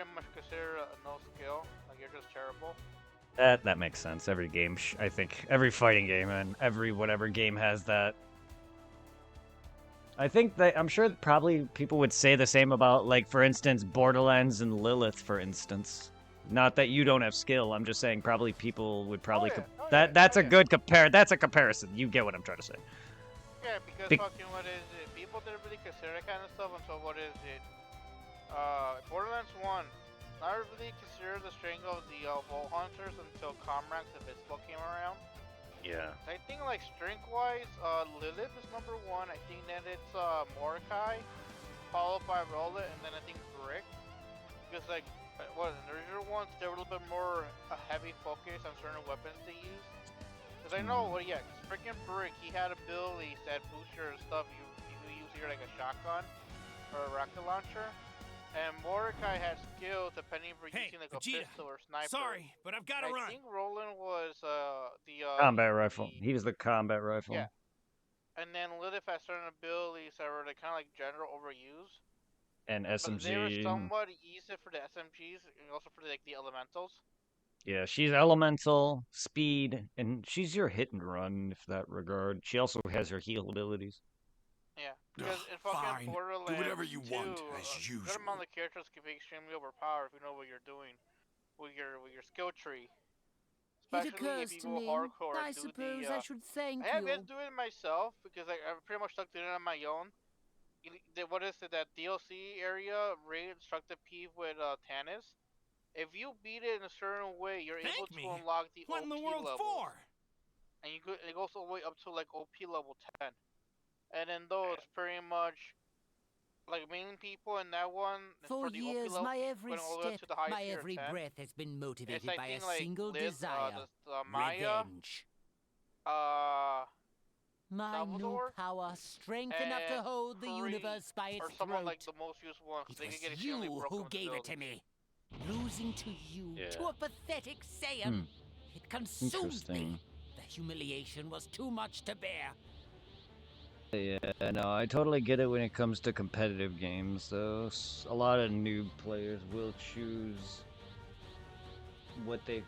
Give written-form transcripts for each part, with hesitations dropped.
pretty much considered no skill. Like you're just terrible. That makes sense. Every game, I think, every fighting game and every whatever game has that. I think that I'm sure probably people would say the same about, like, for instance, Borderlands and Lilith, for instance. Not that you don't have skill. I'm just saying probably people would probably that's a good compare. That's a comparison. You get what I'm trying to say. Yeah, because fucking what is it? People didn't really consider that kind of stuff until what is it? Borderlands 1. Not really considered the strength of the Vault Hunters until Comrax and Vispo came around. Yeah. I think like strength-wise, Lilith is number 1. I think then it's Mordecai, followed by Rolla, and then I think Brick. Because like, what in the original ones, they were a little bit more a heavy focus on certain weapons to use. Because I know, well, yeah, freaking Brick, he had abilities that boost your stuff. You use here like a shotgun or a rocket launcher. And Mordecai has skills depending if you're using like a pistol or sniper. Sorry, but I've got to run. I think Roland was the combat rifle. He was the combat rifle. Yeah. And then Lilith has certain abilities that were like, kind of like general overuse. And SMG. But they were somewhat easy for the SMGs and also for like the elementals. Yeah, she's elemental, speed, and she's your hit and run if that regard. She also has her heal abilities. Yeah, because in fucking Borderlands, do whatever you want, as usual. A good amount of the characters can be extremely overpowered if you know what you're doing with your skill tree. Especially if you go hardcore. I suppose I should thank you. I have been doing it myself because I've pretty much stuck doing it on my own. What is it? That DLC area, Raid Destructive Peeve with Tannis. If you beat it in a certain way, you're able to unlock the what OP in the world level. For? And it goes all the way up to like OP level 10. And then those pretty much, like main people in that one. For years, level, my every step, my every breath has been motivated by a single desire: revenge. My new power, strength enough to hold the universe by its throat. Like the most useful one, it was you who gave it to me. Losing to you, to a pathetic Saiyan, it consumed me. The humiliation was too much to bear. Yeah, no, I totally get it when it comes to competitive games, though. A lot of noob players will choose what they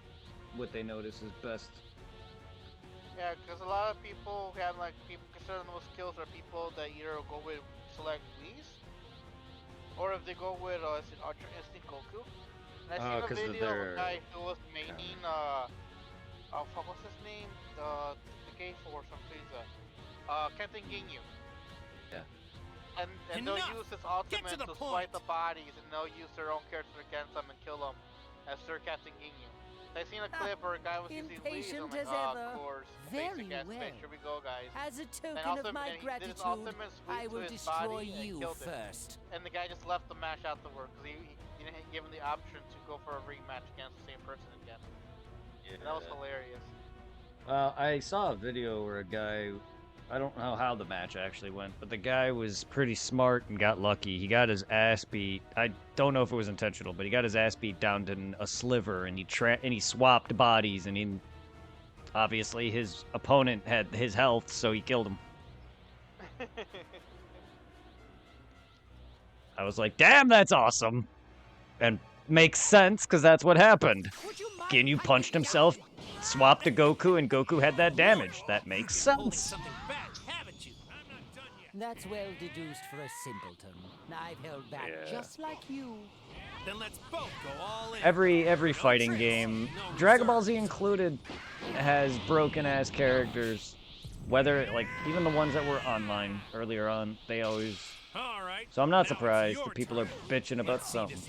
notice is best. Yeah, because a lot of people have like people consider the most skills are people that either go with select Whis, or if they go with Ultra Instinct Goku. And I seen a video of a guy who was maining what was his name? The K-Force from Frieza. Captain Ginyu. Yeah. And they'll use his ultimate to swipe the bodies, and they'll use their own character against them and kill them as Sir Captain Ginyu. I seen a clip where a guy was using Whis, and I'm like, of course, very well. Here we go, guys. As a token of my gratitude, I will destroy you first. And the guy just left the match afterward because he didn't give him the option to go for a rematch against the same person again. Yeah. And that was hilarious. I saw a video where a guy, I don't know how the match actually went, but the guy was pretty smart and got lucky. He got his ass beat. I don't know if it was intentional, but he got his ass beat down to a sliver, and he swapped bodies, and obviously his opponent had his health, so he killed him. I was like, damn, that's awesome. And makes sense, because that's what happened. Ginyu punched himself, swapped to Goku, and Goku had that damage. That makes sense. That's well deduced for a simpleton. I've held back just like you. Then let's both go all in. Every fighting game, Dragon Ball Z included, has broken-ass characters. Whether, like, even the ones that were online earlier on, they always... So I'm not surprised that people are bitching about something.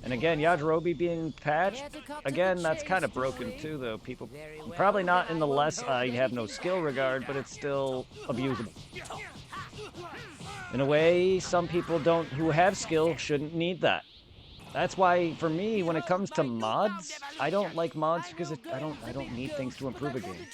And again, Yajirobe being patched, again, that's kind of broken too, though. People, probably not in the less I have no skill regard, but it's still abusable. In a way, some people who have skill shouldn't need that. That's why, for me, when it comes to mods, I don't like mods because I don't need things to improve a game.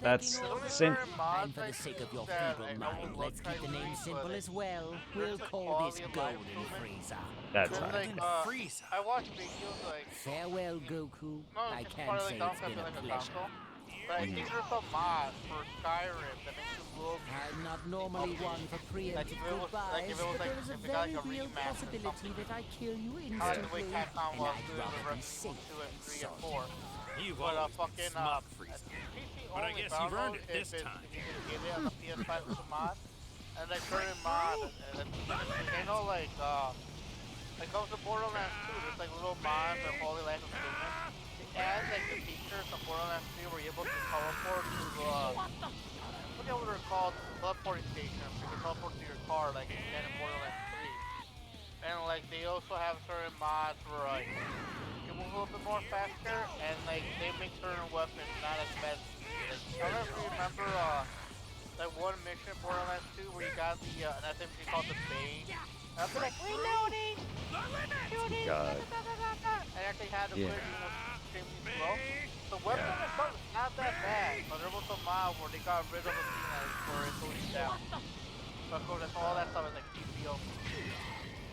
That's simple. And for the sake of your feeble mind, let's keep the name simple as well. We'll call this Golden Frieza. That's right. Frieza. I watch videos like... Farewell, Goku. I can't say it's been a pleasure. But I think there's a mod for Skyrim that makes you look... I'll not normally one for preemptive goodbyes, but there is a very real possibility that I kill you instantly, and I'd rather be safe than sorry. You've But always been fucking smug, Frieza. PC But I only guess you've earned download it this if time. you can get it on the PS5 with a mod. And like certain mod, and I know like comes to Borderlands 2, there's like little mods of Holy Life of Lumen. It adds like the features of Borderlands 3 where you're able to teleport to I forget what they're called, teleporting stations. You can teleport to your car like you can in Borderlands 3. And like they also have certain mods where like you can move a little bit more faster, and like they make certain weapons not as bad as you. Like, I don't know if you remember that one mission in Borderlands 2 where you got the an SMG called the Bane. And I'd be like, reloading, shooting, God. and actually had to put it extremely slow. The weapon itself is not that bad, but there was a mod where they got rid of the thing where it goes down. But of course, all that stuff is like TPO.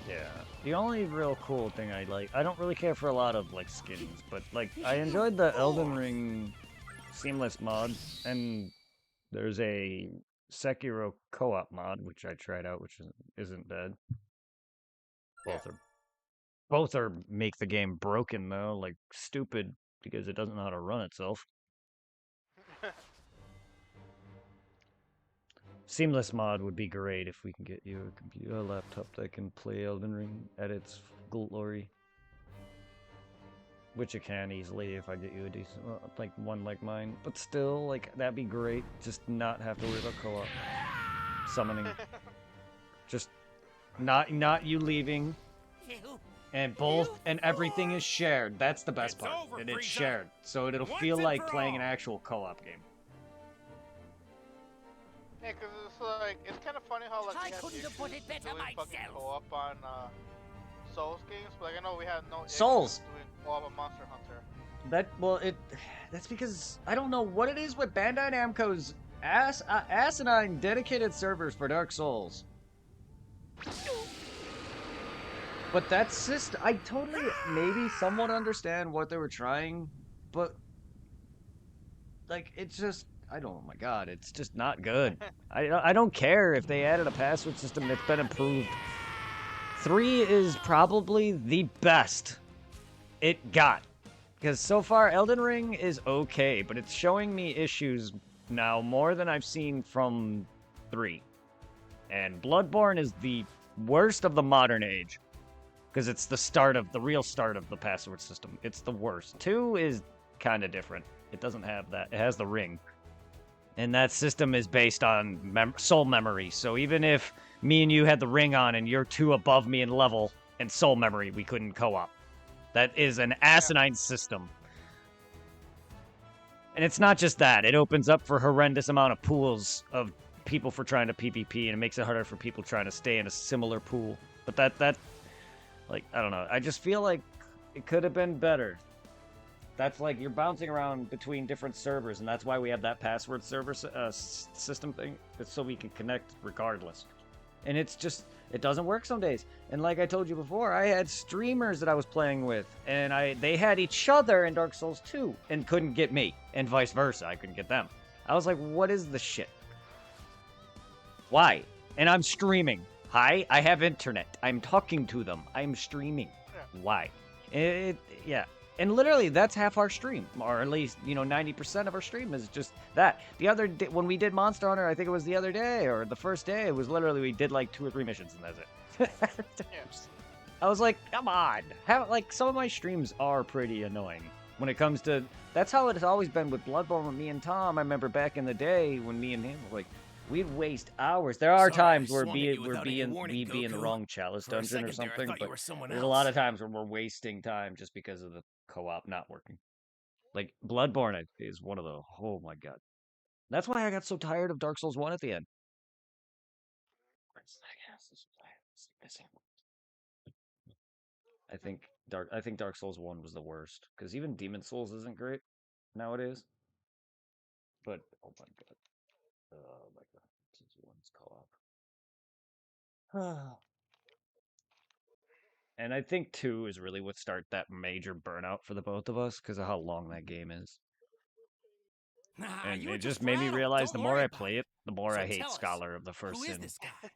Yeah. The only real cool thing I like, I don't really care for a lot of like skins, but like I enjoyed the Elden Ring seamless mod, and there's a Sekiro co-op mod which I tried out, which isn't bad. Both are make the game broken though, like stupid because it doesn't know how to run itself. Seamless mod would be great if we can get you a computer, a laptop that can play Elden Ring at its glory. Which it can easily if I get you a decent, like one like mine. But still, like, that'd be great. Just not have to worry about co-op. Summoning. Just not you leaving. And everything is shared. That's the best part. And it's shared. So it'll feel like playing an actual co-op game. Yeah, cause it's like, it's kind of funny how like we have issues doing fucking co-op on Souls games, but like I know we have no Souls doing co-op on Monster Hunter. That's because I don't know what it is with Bandai Namco's asinine dedicated servers for Dark Souls. But that's just, I totally maybe somewhat understand what they were trying, but like it's just, oh my god, it's just not good. I don't care if they added a password system, it's been improved. 3 is probably the best it got. Because so far, Elden Ring is okay, but it's showing me issues now more than I've seen from 3. And Bloodborne is the worst of the modern age. Because it's the real start of the password system. It's the worst. 2 is kind of different. It doesn't have that. It has the ring. And that system is based on soul memory. So even if me and you had the ring on and you're 2 above me in level and soul memory, we couldn't co-op. That is an asinine system. And it's not just that. It opens up for a horrendous amount of pools of people for trying to PvP, and it makes it harder for people trying to stay in a similar pool. But that like, I don't know. I just feel like it could have been better. That's like you're bouncing around between different servers, and that's why we have that password server system thing. It's so we can connect regardless. And it's just, it doesn't work some days. And like I told you before, I had streamers that I was playing with, and they had each other in Dark Souls 2 and couldn't get me, and vice versa. I couldn't get them. I was like, what is the shit? Why? And I'm streaming. Hi, I have internet. I'm talking to them. I'm streaming. Why? Yeah. And literally, that's half our stream, or at least, 90% of our stream is just that. The other day, when we did Monster Hunter, I think it was the other day, or the first day, it was literally, we did like 2 or 3 missions, and that's it. I was like, come on. Some of my streams are pretty annoying when it comes to, that's how it has always been with Bloodborne with me and Tom. I remember back in the day when me and him were like, we'd waste hours. There are times where we'd be in the wrong Chalice dungeon or something, but there's a lot of times where we're wasting time just because of the co-op not working. Like, Bloodborne is one of the, oh my god. That's why I got so tired of Dark Souls 1 at the end. I think Dark Souls 1 was the worst, because even Demon Souls isn't great nowadays. But, oh my god. Oh my god. Since one's co-op. And I think 2 is really what started that major burnout for the both of us because of how long that game is. And You were it just just made me rattled. realize Don't the more worry I about play it. it, the more So I hate tell us, Scholar of the First Who is Sin. this guy?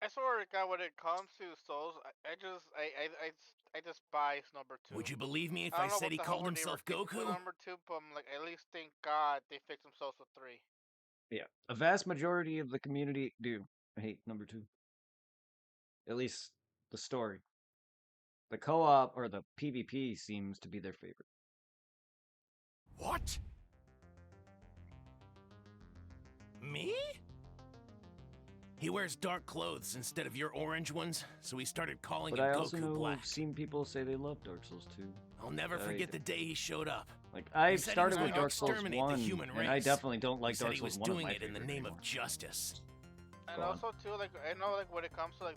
I swear to God, when it comes to Souls, I despise number 2. Would you believe me if I I don't know said what he the hell called were they were himself thinking with Goku? number 2, but I'm like, at least thank God they fixed themselves with 3. Yeah, a vast majority of the community do hate number 2. At least the story. The co-op or the PvP seems to be their favorite. What? Me? He wears dark clothes instead of your orange ones, so he started calling But him I also Goku know Black. I've seen people say they love Dark Souls 2. I'll never forget the day he showed up. Like, I've said he started was with going to Dark Souls exterminate the 1, human and I race. definitely don't like He said Dark he Souls was 1 of doing my it in the favorite name anymore. of justice. And Go on. also too, like I know, like when it comes to like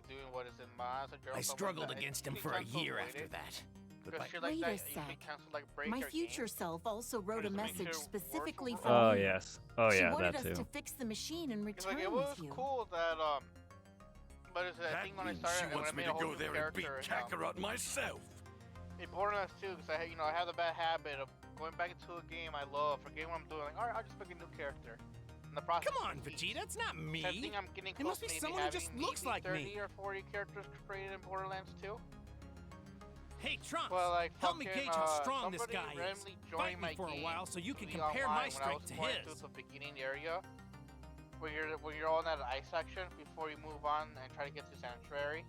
doing what is in mods, like I struggled against him for a year after that. But by Shit like Wait that, a you sec. can cancel like break My your future game. self also wrote a Just make message it specifically work for Oh, me. yes. Oh, She yeah, wanted that us too. to fix the machine and It's return like it was with you. cool that but it's, I think when I started, when I made a whole new character, Kakarot myself. in Borderlands 2, because I have the bad habit of going back into a game I love, forgetting what I'm doing. Like, all right, I'll just pick a new character. In the process, Come on, Vegeta, it's not me. I think I'm getting It close must be to maybe someone who having just looks maybe like 30 me. or 40 characters created in Borderlands 2. Hey, Trunks, Well, like, help me fucking, gauge how strong this somebody guy is. randomly Fight joined me my for a game while so you can to be compare my online when I strength was to going his. through the beginning area, where you're all in that ice section before you move on and try to get to Sanctuary.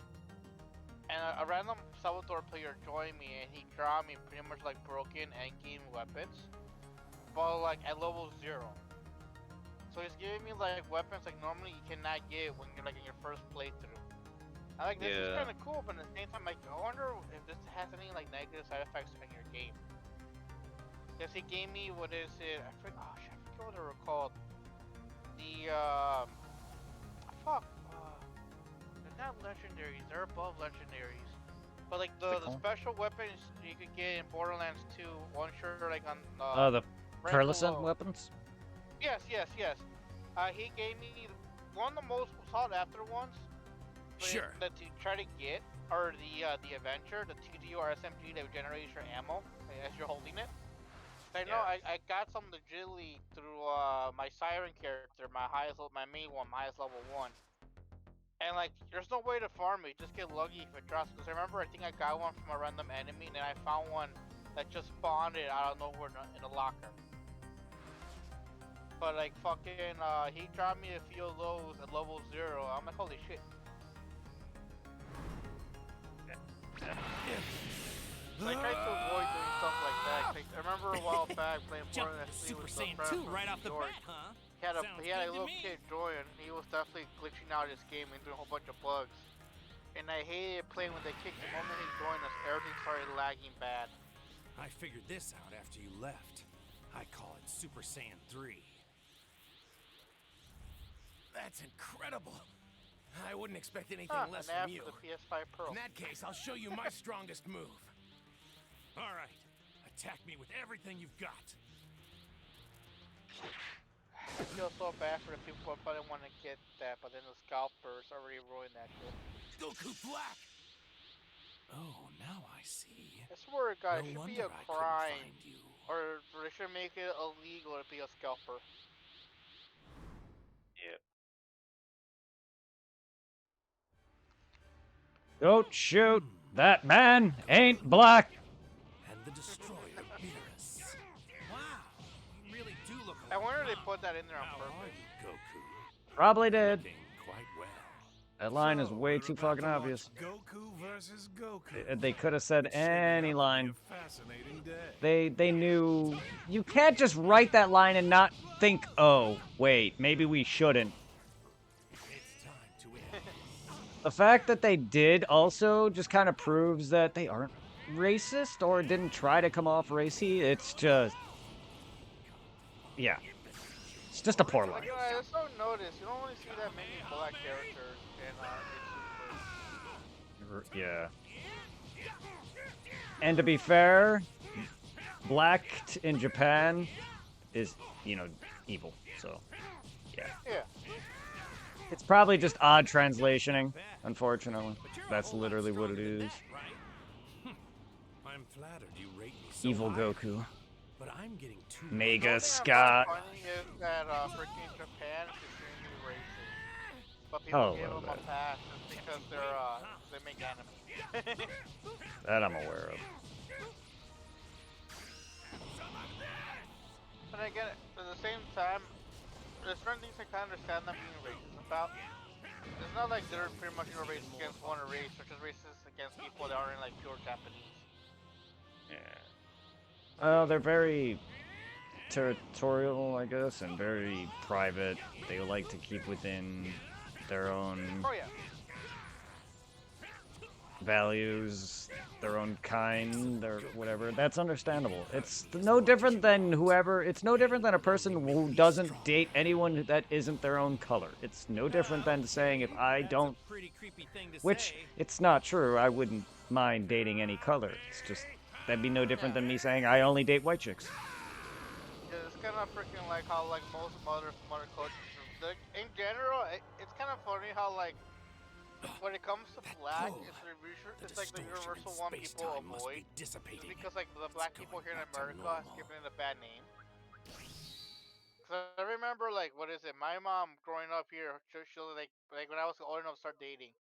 And a random Salvador player joined me, and he dropped me pretty much like broken endgame weapons, but like at level 0. So he's giving me like weapons like normally you cannot get when you're like in your first playthrough. I like this is kind of cool, but at the same time, like I wonder if this has any like negative side effects in your game. Because he gave me what is it? I forget what they were called. The they're not legendaries. They're above legendaries. But like the special weapons you could get in Borderlands 2, one sure like on The Perlison weapons? Yes. He gave me one of the most sought after ones. Sure. That to try to get, or the Avenger, the TDU or SMG that generates your ammo as you're holding it. I know I got some legitimately through my Siren character, my main one, my highest level 1. And like, there's no way to farm it. Just get lucky if it drops. Because I remember, I think I got one from a random enemy, and then I found one that just spawned it out of nowhere in a locker. But like, fucking, he dropped me a few of those at level 0. I'm like, holy shit. So I tried to avoid doing stuff like that. Like, I remember a while back playing Borderlands 3 Super with Saiyan friend 2 right off the George. bat, huh? He had a little kid join. He was definitely glitching out his game and doing a whole bunch of bugs. And I hated playing with that kid. The moment he joined us, everything started lagging bad. I figured this out after you left. I call it Super Saiyan 3. That's incredible. I wouldn't expect anything less from you. The PS5 Pro. In that case, I'll show you my strongest move. All right, attack me with everything you've got. I feel so bad for the people who probably want to get that, but then the scalpers already ruined that shit. Goku Black! Oh, now I see. I swear to God, it No should be a wonder I couldn't crime, find you. or they should make it illegal to be a scalper. Yeah. Don't shoot! That man ain't black! And the Destroyer Beerus. Wow, you really do look I wonder if they alike. put that in there on How are purpose. you, Goku? Probably did. Looking quite well. That line is way too fucking obvious. Goku versus Goku. They could have said any line. Fascinating day. They knew... You can't just write that line and not think, oh, wait, maybe we shouldn't. It's time to end. The fact that they did also just kind of proves that they aren't racist or didn't try to come off racy. It's just... Yeah. It's just a poor line. Like, I also noticed, you don't really see that many black characters in Super. Yeah. And to be fair, black in Japan is, evil. So, yeah. Yeah. It's probably just odd translationing, unfortunately. That's literally what it is. I'm flattered you rate me so Evil high. Goku. but I'm getting too Mega The Scott. funny is that freaking Japan is extremely racist, but Oh, people give well, them a pass just because they make anime. That I'm aware of. But again, at the same time, there's certain things I can understand them being racist about. It's not like they're pretty much racist against one race, they're just racist against people that aren't like pure Japanese. Yeah. They're very territorial, I guess, and very private. They like to keep within their own values, their own kind, or whatever. That's understandable. It's no different than it's no different than a person who doesn't date anyone that isn't their own color. It's no different than saying if I don't, which it's not true, I wouldn't mind dating any color. It's just, that'd be no different than me saying I only date white chicks. Yeah, it's kind of freaking like how like most other cultures, like, in general, it's kind of funny how like when it comes to black, it's like the universal one people avoid. It's because like the black people here in America has given it a bad name. Cause I remember like what is it? My mom growing up here, she was like when I was old enough to start dating,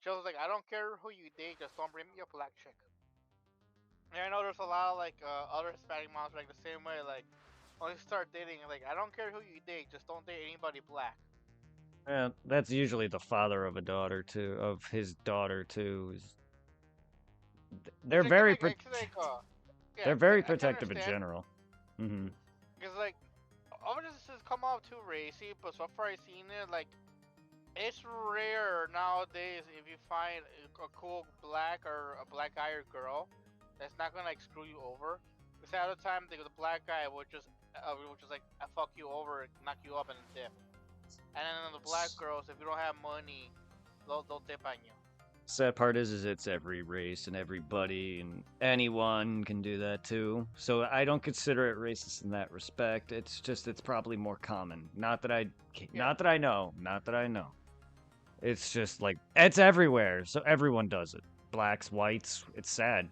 she was like, I don't care who you date, just don't bring me a black chick. And I know there's a lot of like other Hispanic moms like the same way, like when you start dating, like I don't care who you date, just don't date anybody black. Yeah, that's usually the father of a daughter too, of his daughter too. They're very they're very protective in general. Because like, obviously this has come off too racy, but so far I've seen it, like, it's rare nowadays if you find a cool black or a black guy or girl that's not gonna like screw you over. Because at the time the black guy would just like fuck you over, knock you up and dip. And then the black girls, if you don't have money, they'll dip on you. Sad part is it's every race and everybody and anyone can do that too. So I don't consider it racist in that respect. It's just it's probably more common. Not that I know. It's just like it's everywhere. So everyone does it. Blacks, whites. It's sad.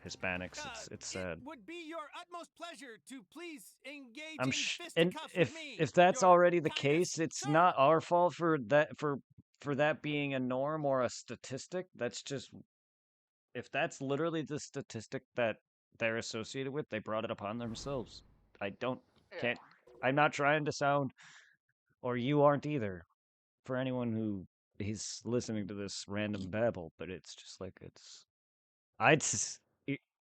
Hispanics. It's sad. It would be your utmost pleasure to please engage I'm in fisticuffs with me. if that's already the case, it's not our fault for that being a norm or a statistic. That's just if that's literally the statistic that they're associated with, they brought it upon themselves. I'm not trying to sound, or you aren't either, for anyone who is listening to this random babble, but it's just like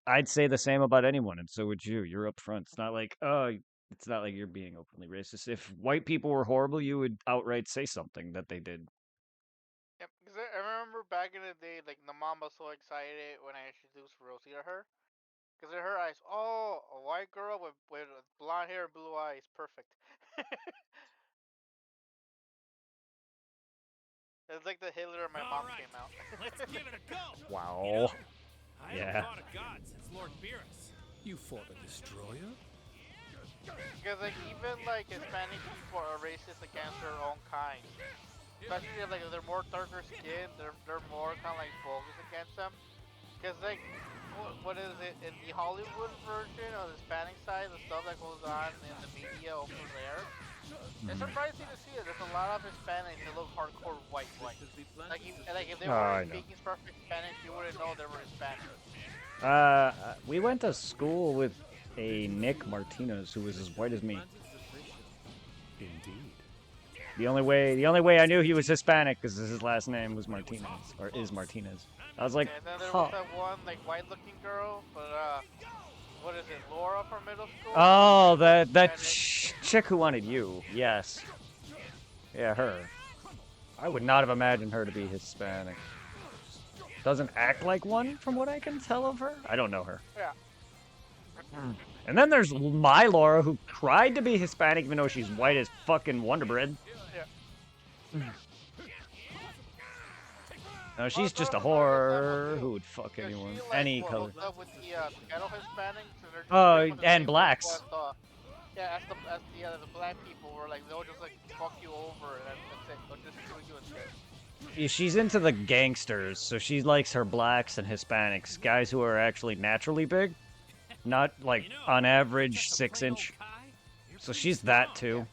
I'd say the same about anyone, and so would you. You're up front. It's not like you're being openly racist. If white people were horrible, you would outright say something that they did. Yep, because I remember back in the day, like, the mom was so excited when I introduced Rosie to her. Because in her eyes, oh, a white girl with blonde hair and blue eyes, perfect. It's like the Hitler my mom came out. Let's give it a go. Wow. You know, I Yeah. haven't fought a god since Lord Beerus. You fought a destroyer? Because like even like Hispanic people are racist against their own kind. Especially like if they're more darker skinned, they're more kind of like bogus against them. Because like what is it in the Hollywood version of the Hispanic side, the stuff that goes on in the media over there. It's surprising to see that there's a lot of Hispanics that look hardcore white. Like if they were speaking perfect Spanish, you wouldn't know they were Hispanic. We went to school with a Nick Martinez who was as white as me. Indeed. The only way I knew he was Hispanic is his last name was Martinez, or is Martinez. I was like, and then there was that one like white-looking girl, but what is it, Laura from middle school? Oh, that chick who wanted you. Yes. Yeah, her. I would not have imagined her to be Hispanic. Doesn't act like one, from what I can tell of her. I don't know her. Yeah. And then there's my Laura, who tried to be Hispanic, even though she's white as fucking Wonder Bread. Yeah. No, she's just a whore who would fuck anyone, any color. With the ghetto Hispanics, Oh, and blacks. Yeah, as the black people were like, they'll just like fuck you over, and that's it. They'll just screw you instead. She's into the gangsters, so she likes her blacks and Hispanics, guys who are actually naturally big. not like on average 6-inch. So she's that too.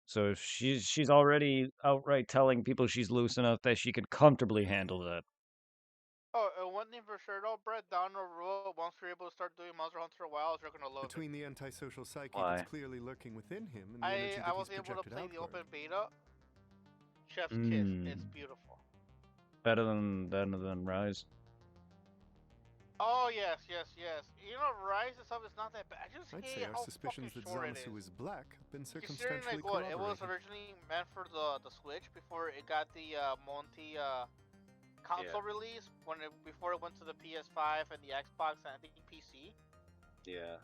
So she's already outright telling people she's loose enough that she could comfortably handle that. Oh, and one thing for sure though, Brett, down the road, once you're able to start doing Monster Hunter Wilds, you're gonna love Between it. the antisocial psyche Why? that's clearly lurking within him and the energy that I was he's able to projected play outward. the open beta. Chef's kiss. It's beautiful. Better than Rise. Oh yes. You know, Rise itself is not that bad. I just I'd hate say our how suspicions fucking that short it Zamasu is. is black have been Considering circumstantially like what it was corroborated. originally meant for the Switch before it got the Monty console release before it went to the PS5 and the Xbox and I think PC. Yeah.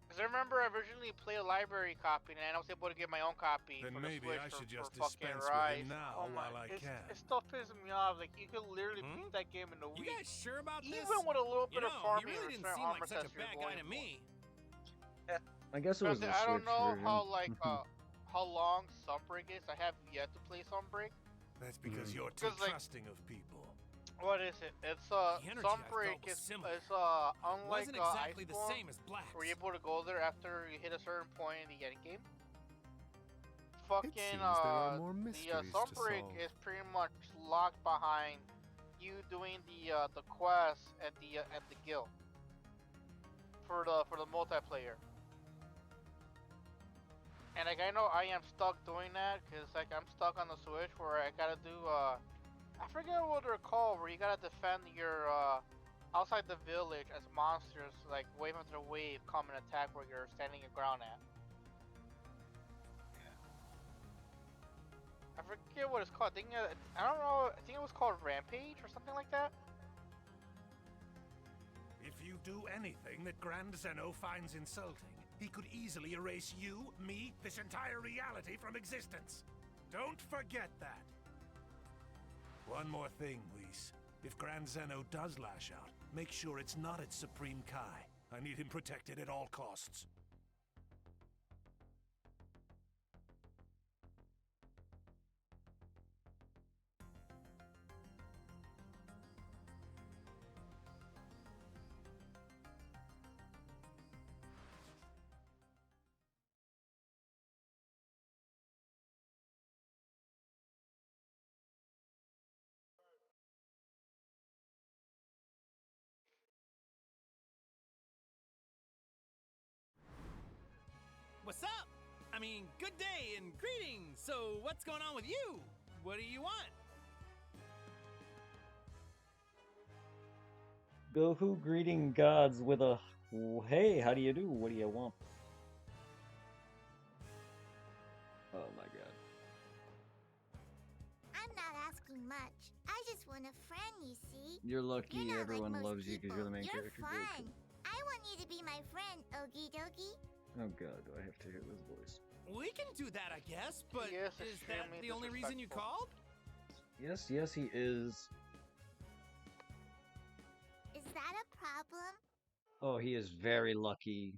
Because I remember I originally played a library copy and I was able to get my own copy Then for the maybe Switch I should just for fucking dispense with Rise. him now while I can. It still pisses me off. Like you could literally beat that game in a week. You guys sure about this? Even with a little bit of he farming really and didn't return seem armor like such a test you're bad guy going to me. I guess it was the I don't Switch know version. how like how long Sunbreak is. I have yet to play Sunbreak. That's because you're too like, trusting of people. What is it? It's The energy I Sunbreak felt was is similar. unlike Wasn't exactly the Iceborne, same as Black. where you're able to go there after you hit a certain point in the end game. It Fucking seems there are more the mysteries to Sunbreak solve. is pretty much locked behind you doing the quest at the guild for the multiplayer. And like I know I am stuck doing that because like I'm stuck on the Switch where I gotta do I forget what they're called, where you gotta defend your outside the village as monsters like wave after wave come and attack where you're standing your ground at. I forget what it's called. I don't know. I think it was called Rampage or something like that. If you do anything that Grand Zeno finds insulting, he could easily erase you, me, this entire reality from existence. Don't forget that. One more thing, Whis. If Grand Zeno does lash out, make sure it's not at Supreme Kai. I need him protected at all costs. What's up? I mean, good day and greetings. So, what's going on with you? What do you want? Goku greeting gods with a hey, how do you do? What do you want? Oh my god. I'm not asking much. I just want a friend, you see. You're lucky You're not everyone like most loves you because you're the main people. character. You're fun. Goku. I want you to be my friend, Okie dokie. Oh god, do I have to hear this voice? We can do that, I guess, but Yes, is that extremely the only reason you disrespectful. called? Yes, he is. Is that a problem? Oh, he is very lucky.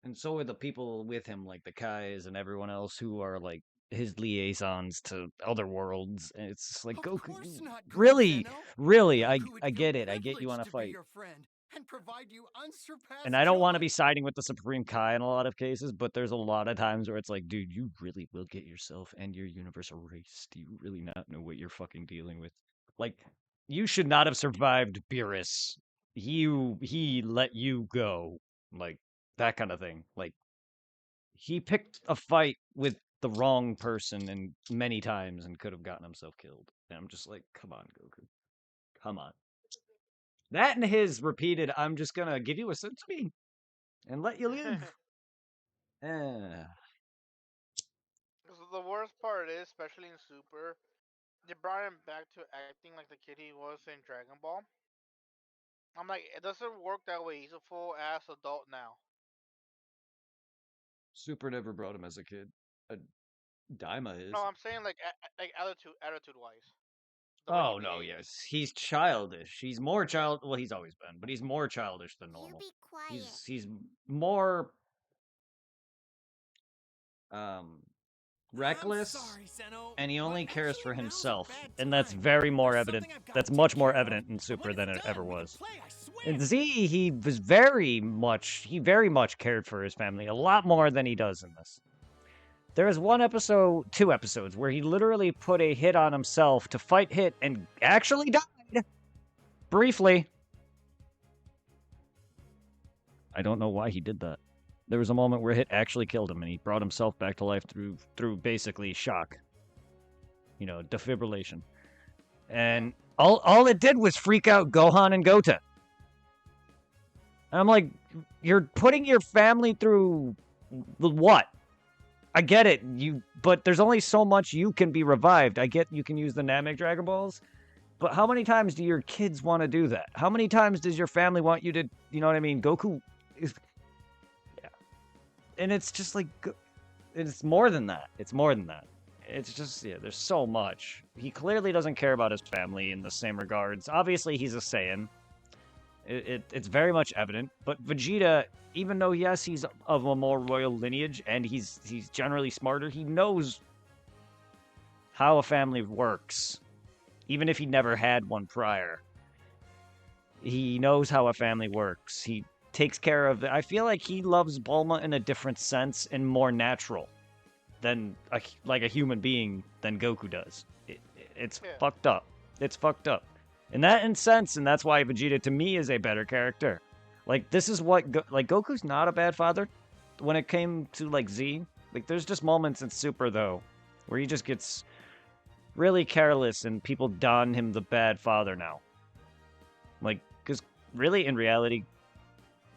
And so are the people with him, like the Kais and everyone else who are like his liaisons to other worlds. And it's just like Of Goku. course not, Really, Zeno. really, I Goku would get feel it. I get you want privileged to to be fight. your friend and provide you unsurpassed And I don't want to joy. be siding with the Supreme Kai in a lot of cases, but there's a lot of times where it's like, dude, you really will get yourself and your universe erased. Do you really not know what you're fucking dealing with? Like, you should not have survived Beerus. He let you go. Like, that kind of thing. Like, he picked a fight with the wrong person and many times and could have gotten himself killed. And I'm just like, come on, Goku. Come on. That and his repeated, I'm just gonna give you a sensory and let you live. The worst part is, especially in Super, they brought him back to acting like the kid he was in Dragon Ball. I'm like, it doesn't work that way. He's a full ass adult now. Super never brought him as a kid. Daima is. No, I'm saying like attitude wise. Oh no, yes, he's childish. He's more child. Well, he's always been, but he's more childish than You normal. be quiet. He's more reckless, sorry, Zeno, and he only but cares actually, for now's a himself. bad And that's time. very more There's evident. something I've got That's to much take more care of. evident in But Super when than it's it done, ever we can was. play, I swear. In Z, he very much cared for his family, a lot more than he does in this. There is one episode, 2 episodes, where he literally put a hit on himself to fight Hit and actually died. Briefly. I don't know why he did that. There was a moment where Hit actually killed him, and he brought himself back to life through basically shock. You know, defibrillation. And all it did was freak out Gohan and Gota. And I'm like, you're putting your family through what? I get it, but there's only so much you can be revived. I get you can use the Namek Dragon Balls, but how many times do your kids want to do that? How many times does your family want you to, you know what I mean? Goku is... Yeah. And it's just like, it's more than that. It's more than that. It's just, yeah, there's so much. He clearly doesn't care about his family in the same regards. Obviously, he's a Saiyan. It's very much evident, but Vegeta, even though, yes, he's of a more royal lineage, and he's generally smarter, he knows how a family works. Even if he never had one prior. He knows how a family works. He takes care of... I feel like he loves Bulma in a different sense and more natural than, like a human being, than Goku does. It's fucked up. It's fucked up. In that sense, and that's why Vegeta, to me, is a better character. Like, this is what... like, Goku's not a bad father when it came to, like, Z. Like, there's just moments in Super, though, where he just gets really careless and people don him the bad father now. Like, because really, in reality,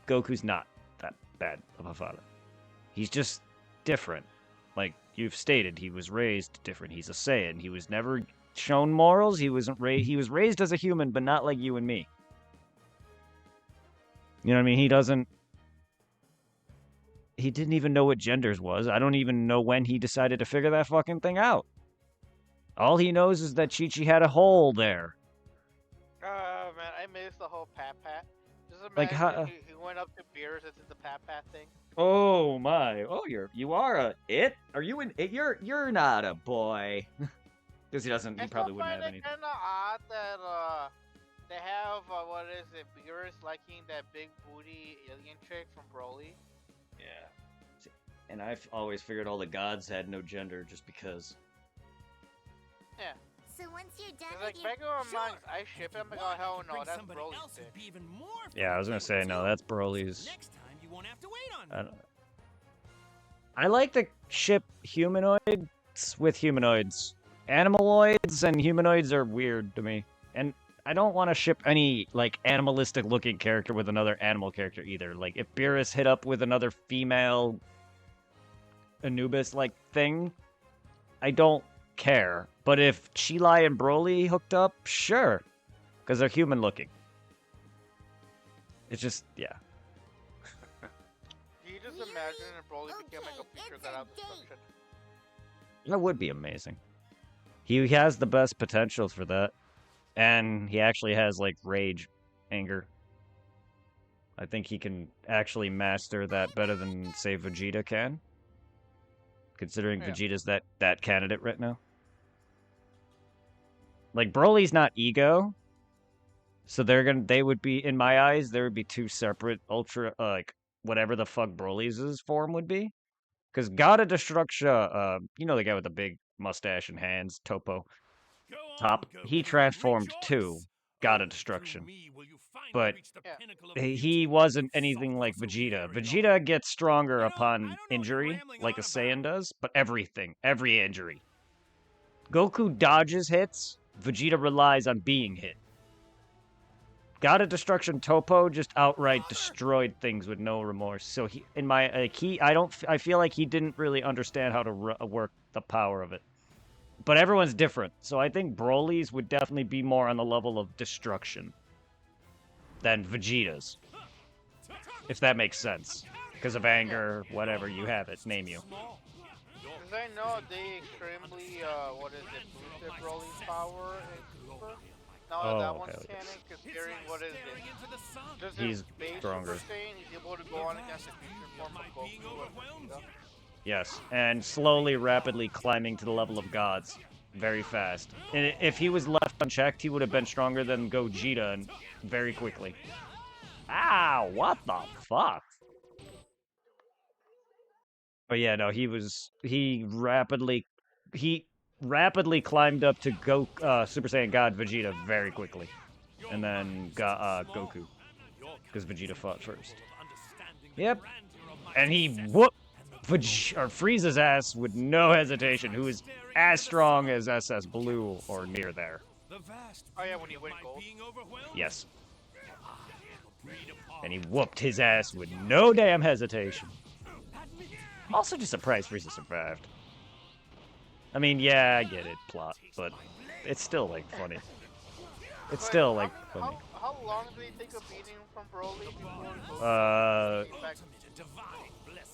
Goku's not that bad of a father. He's just different. Like, you've stated, he was raised different. He's a Saiyan. He was never... shown morals. He was raised as a human, but not like you and me. You know what I mean? He didn't even know what genders was. I don't even know when he decided to figure that fucking thing out. All he knows is that Chi-Chi had a hole there. Oh man, I missed the whole Pat. Just imagine Like how? He went up to Beerus and did the Pat thing. Oh my! Oh, you are a it? Are you an it? You're not a boy. Because he doesn't. He probably wouldn't have anything. It's kind of odd that they have what is it? Beerus liking that big booty alien chick from Broly. Yeah. And I've always figured all the gods had no gender just because. Yeah. So once you're done Like with your... Mega Max, I ship him. I go, hell no, that's Broly's dick. Yeah, I was gonna say no. That's Broly's. Next time you won't have to wait on me. I like to ship humanoids with humanoids. Animaloids and humanoids are weird to me. And I don't want to ship any, like, animalistic looking character with another animal character either. Like, if Beerus hit up with another female Anubis-like thing, I don't care. But if Cheelai and Broly hooked up, sure. Because they're human looking. It's just, yeah. Do you just imagine if Broly became like a future god of destruction? That would be amazing. He has the best potential for that. And he actually has, like, rage, anger. I think he can actually master that better than, say, Vegeta can. Considering Vegeta's that candidate right now. Like, Broly's not ego. So they would be, in my eyes, there would be 2 separate ultra, like, whatever the fuck Broly's form would be. Because God of Destruction, you know the guy with the big mustache and hands, Topo. Top, he transformed too, God of Destruction. But he wasn't anything like Vegeta. Vegeta gets stronger upon injury, like a Saiyan does, but every injury. Goku dodges hits, Vegeta relies on being hit. God of Destruction Topo just outright destroyed things with no remorse. So I feel like he didn't really understand how to work the power of it. But everyone's different, so I think Broly's would definitely be more on the level of destruction than Vegeta's. If that makes sense. Because of anger, whatever you have it, name you. Because I know they extremely, boosted Broly's power in Super. Now that one's canon, considering what is it? Just he's his base stronger. Super Saiyan, he's able to go on against the future form of Goku and Vegeta. Yes, and slowly, rapidly climbing to the level of gods. Very fast. And if he was left unchecked, he would have been stronger than Gogeta and very quickly. Ow, what the fuck? But yeah, no, he rapidly climbed up to Super Saiyan God Vegeta very quickly. And then got Goku. Because Vegeta fought first. Yep. And he whooped Frieza's ass with no hesitation, who is as strong as SS Blue or near there. Oh yeah, when you win gold. Yes. And he whooped his ass with no damn hesitation. Also just surprised Frieza survived. I mean, yeah, I get it, plot, but it's still, like, funny. It's still, like, funny. How long did he take a beating from Broly before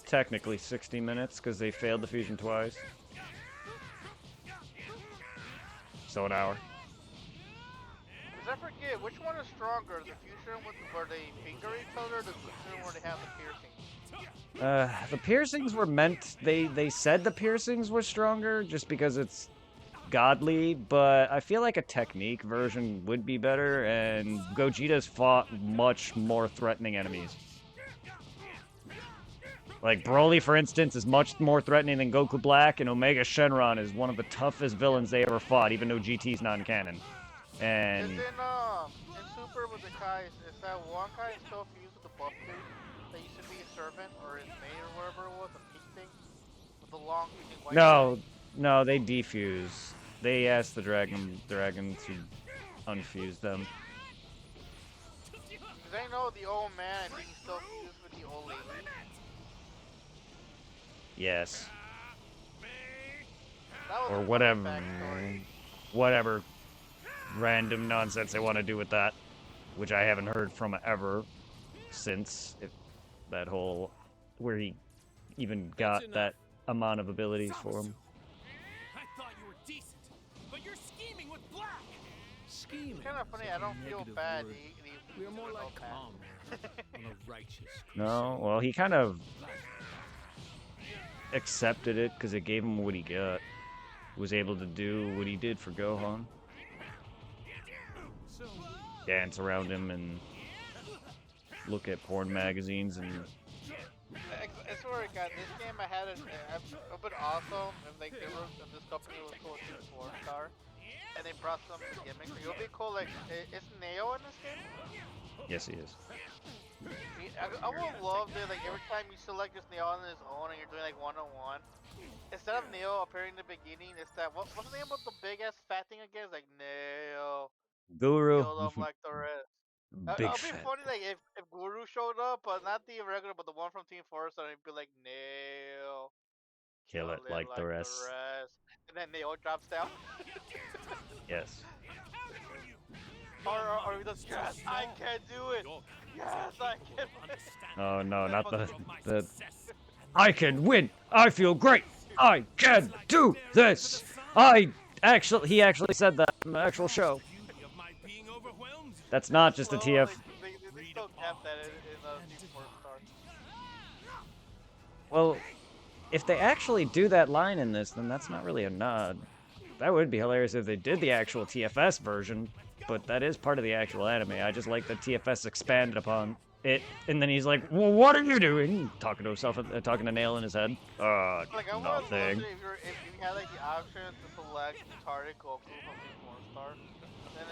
Technically 60 minutes, because they failed the fusion twice. So an hour. Because I forget, which one is stronger? The fusion where they finger each other, or the fusion where they have the piercing? The piercings were meant, they said the piercings were stronger, just because it's godly, but I feel like a technique version would be better, and Gogeta's fought much more threatening enemies. Like, Broly, for instance, is much more threatening than Goku Black, and Omega Shenron is one of the toughest villains they ever fought, even though GT's non-canon. And in Super with the Kai, is that one Kai still fused with the buff dude that used to be a servant, or his mate, or whatever it was, a pink thing? With the long fusing white No, they defuse. They asked the dragon to unfuse them. Because I know the old man, I think he's still fused with the old lady. Yes. Or whatever random nonsense they want to do with that, which I haven't heard from ever since that whole where he even got that amount of abilities for him. I thought you were decent, but you're scheming with Black. Scheming. It's kind of funny. I don't feel bad. We're more like calm on a righteous. No, well, he kind of accepted it because it gave him what he got. Was able to do what he did for Gohan. Dance around him and look at porn magazines and. I swear to God, this game I had it a bit awesome if like they were if this company was called 4-star and they brought some gimmicks. It would be cool. Like, is Neo in this game? Yes, he is. I would love that, like, every time you select just Neo on his own and you're doing like one-on-one, instead of Neo appearing in the beginning, it's that what's the name of the big ass fat thing again? It's like Neo. Guru. Killed him like the rest. Big It'd be fat. funny like if Guru showed up, but not the regular, but the one from Team Forest, and it'd be like Neo. Kill it like the rest. And then Neo drops down. Yes. Or he does, yes, I can do it. Yes, I can. Oh no, not the. I can win. I feel great. I can do this. He actually said that in the actual show. That's not just a TF. They still kept that in Team 4-star. Well, if they actually do that line in this, then that's not really a nod. That would be hilarious if they did the actual TFS version, but that is part of the actual anime. I just like that TFS expanded upon it, and then he's like, well, what are you doing? Talking to himself, talking to Nail in his head. Like, I would Nothing. love if you had like the option to select retarded Goku from Team 4-star, then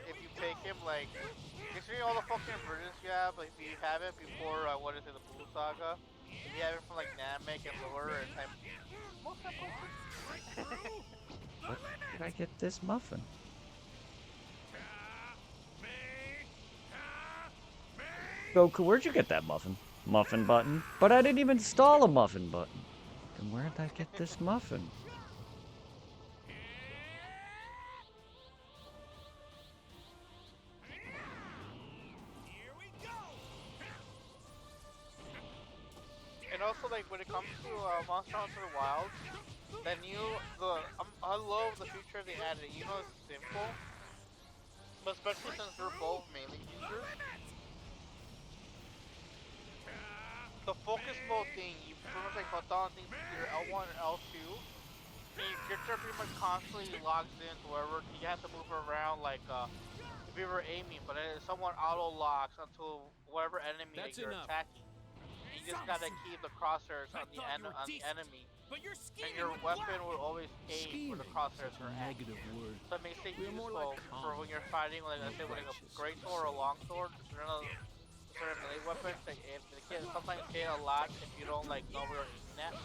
if you take him, like, considering all the fucking versions you have, like, if you have it before, what is it, the Blue Saga, if you have it from, like, Namek and lower, and time... What did I get this muffin? Goku, where'd you get that muffin? Muffin button? But I didn't even install a muffin button. Then where did I get this muffin? And also, like, when it comes to Monster Hunter Wilds, I love the feature they added. You know, it's simple, but especially since they're both mainly users. the focus mode thing, you pretty much like hold down things your L1 and L2, and your character pretty much constantly logs into wherever you have to move around like if you were aiming, but someone auto locks onto whatever enemy that you're attacking. You just gotta keep the crosshairs on the enemy, and your weapon will always aim where the crosshairs are at. So it makes it useful for when you're fighting, like I said, with like a great sword or a long sword. Certain melee weapons, like, if they can sometimes hit a lot if you don't like know where you're aiming at.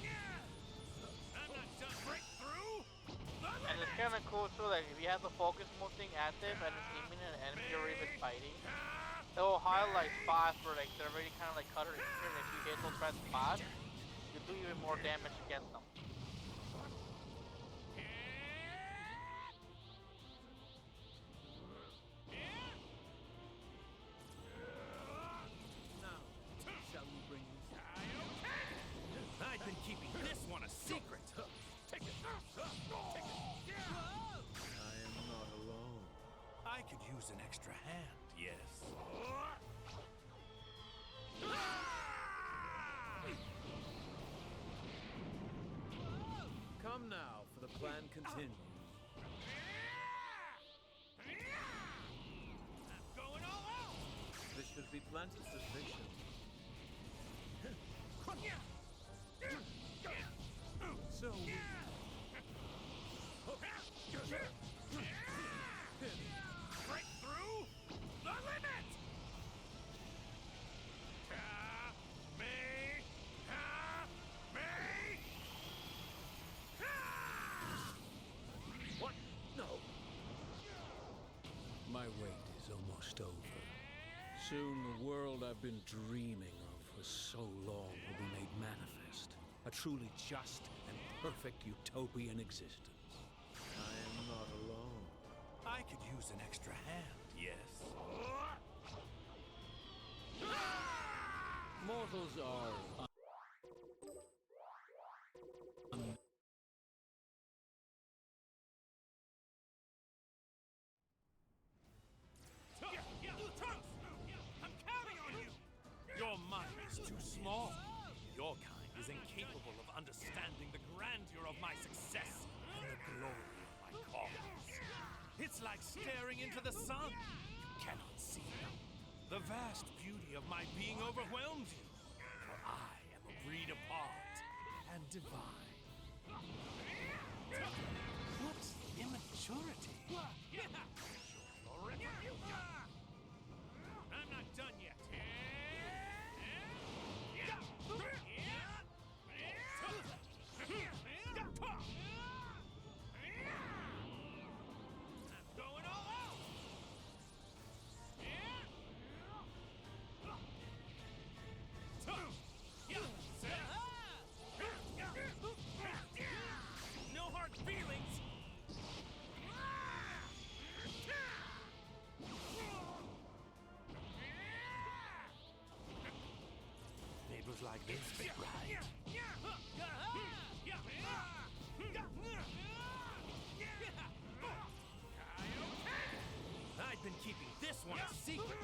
And it's kind of cool too, like if you have the focus mode thing active and it's aiming at an enemy or even fighting, it will highlight spots where like they're already kind of like cut or injured, and if you hit those red spots, you do even more damage against them. Now, shall we bring this? I've been keeping this one a secret. Take it. I am not alone. I could use an extra hand, yes. Come now, for the plan continues. I'm going all out. This should be plenty sufficient. So break through the limit. What? No. My wait is almost over. Soon the world I've been dreaming of for so long will be made manifest. A truly just and perfect utopian existence. I am not alone. I could use an extra hand, yes. Mortals are... I'm counting on you! Your mind is too small. Your kind is incapable of understanding the grandeur of my success and the glory of my cause. It's like staring into the sun. You cannot see it. The vast beauty of my being overwhelms you, for I am a breed apart and divine. What immaturity! I'm not done yet. I'm going all out. No hard feelings. Neighbors like this, big right? I've been keeping this one a secret.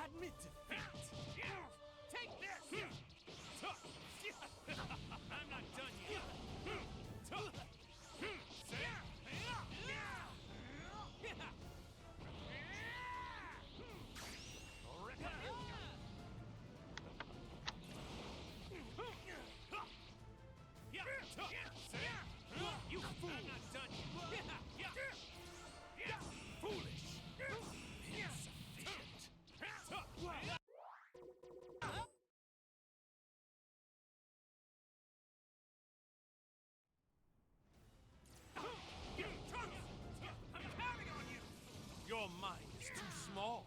Admit defeat. Take this. I'm not done yet. You fool! I'm not done yet. Foolish. Insufficient. I'm counting on you. Your mind is too small.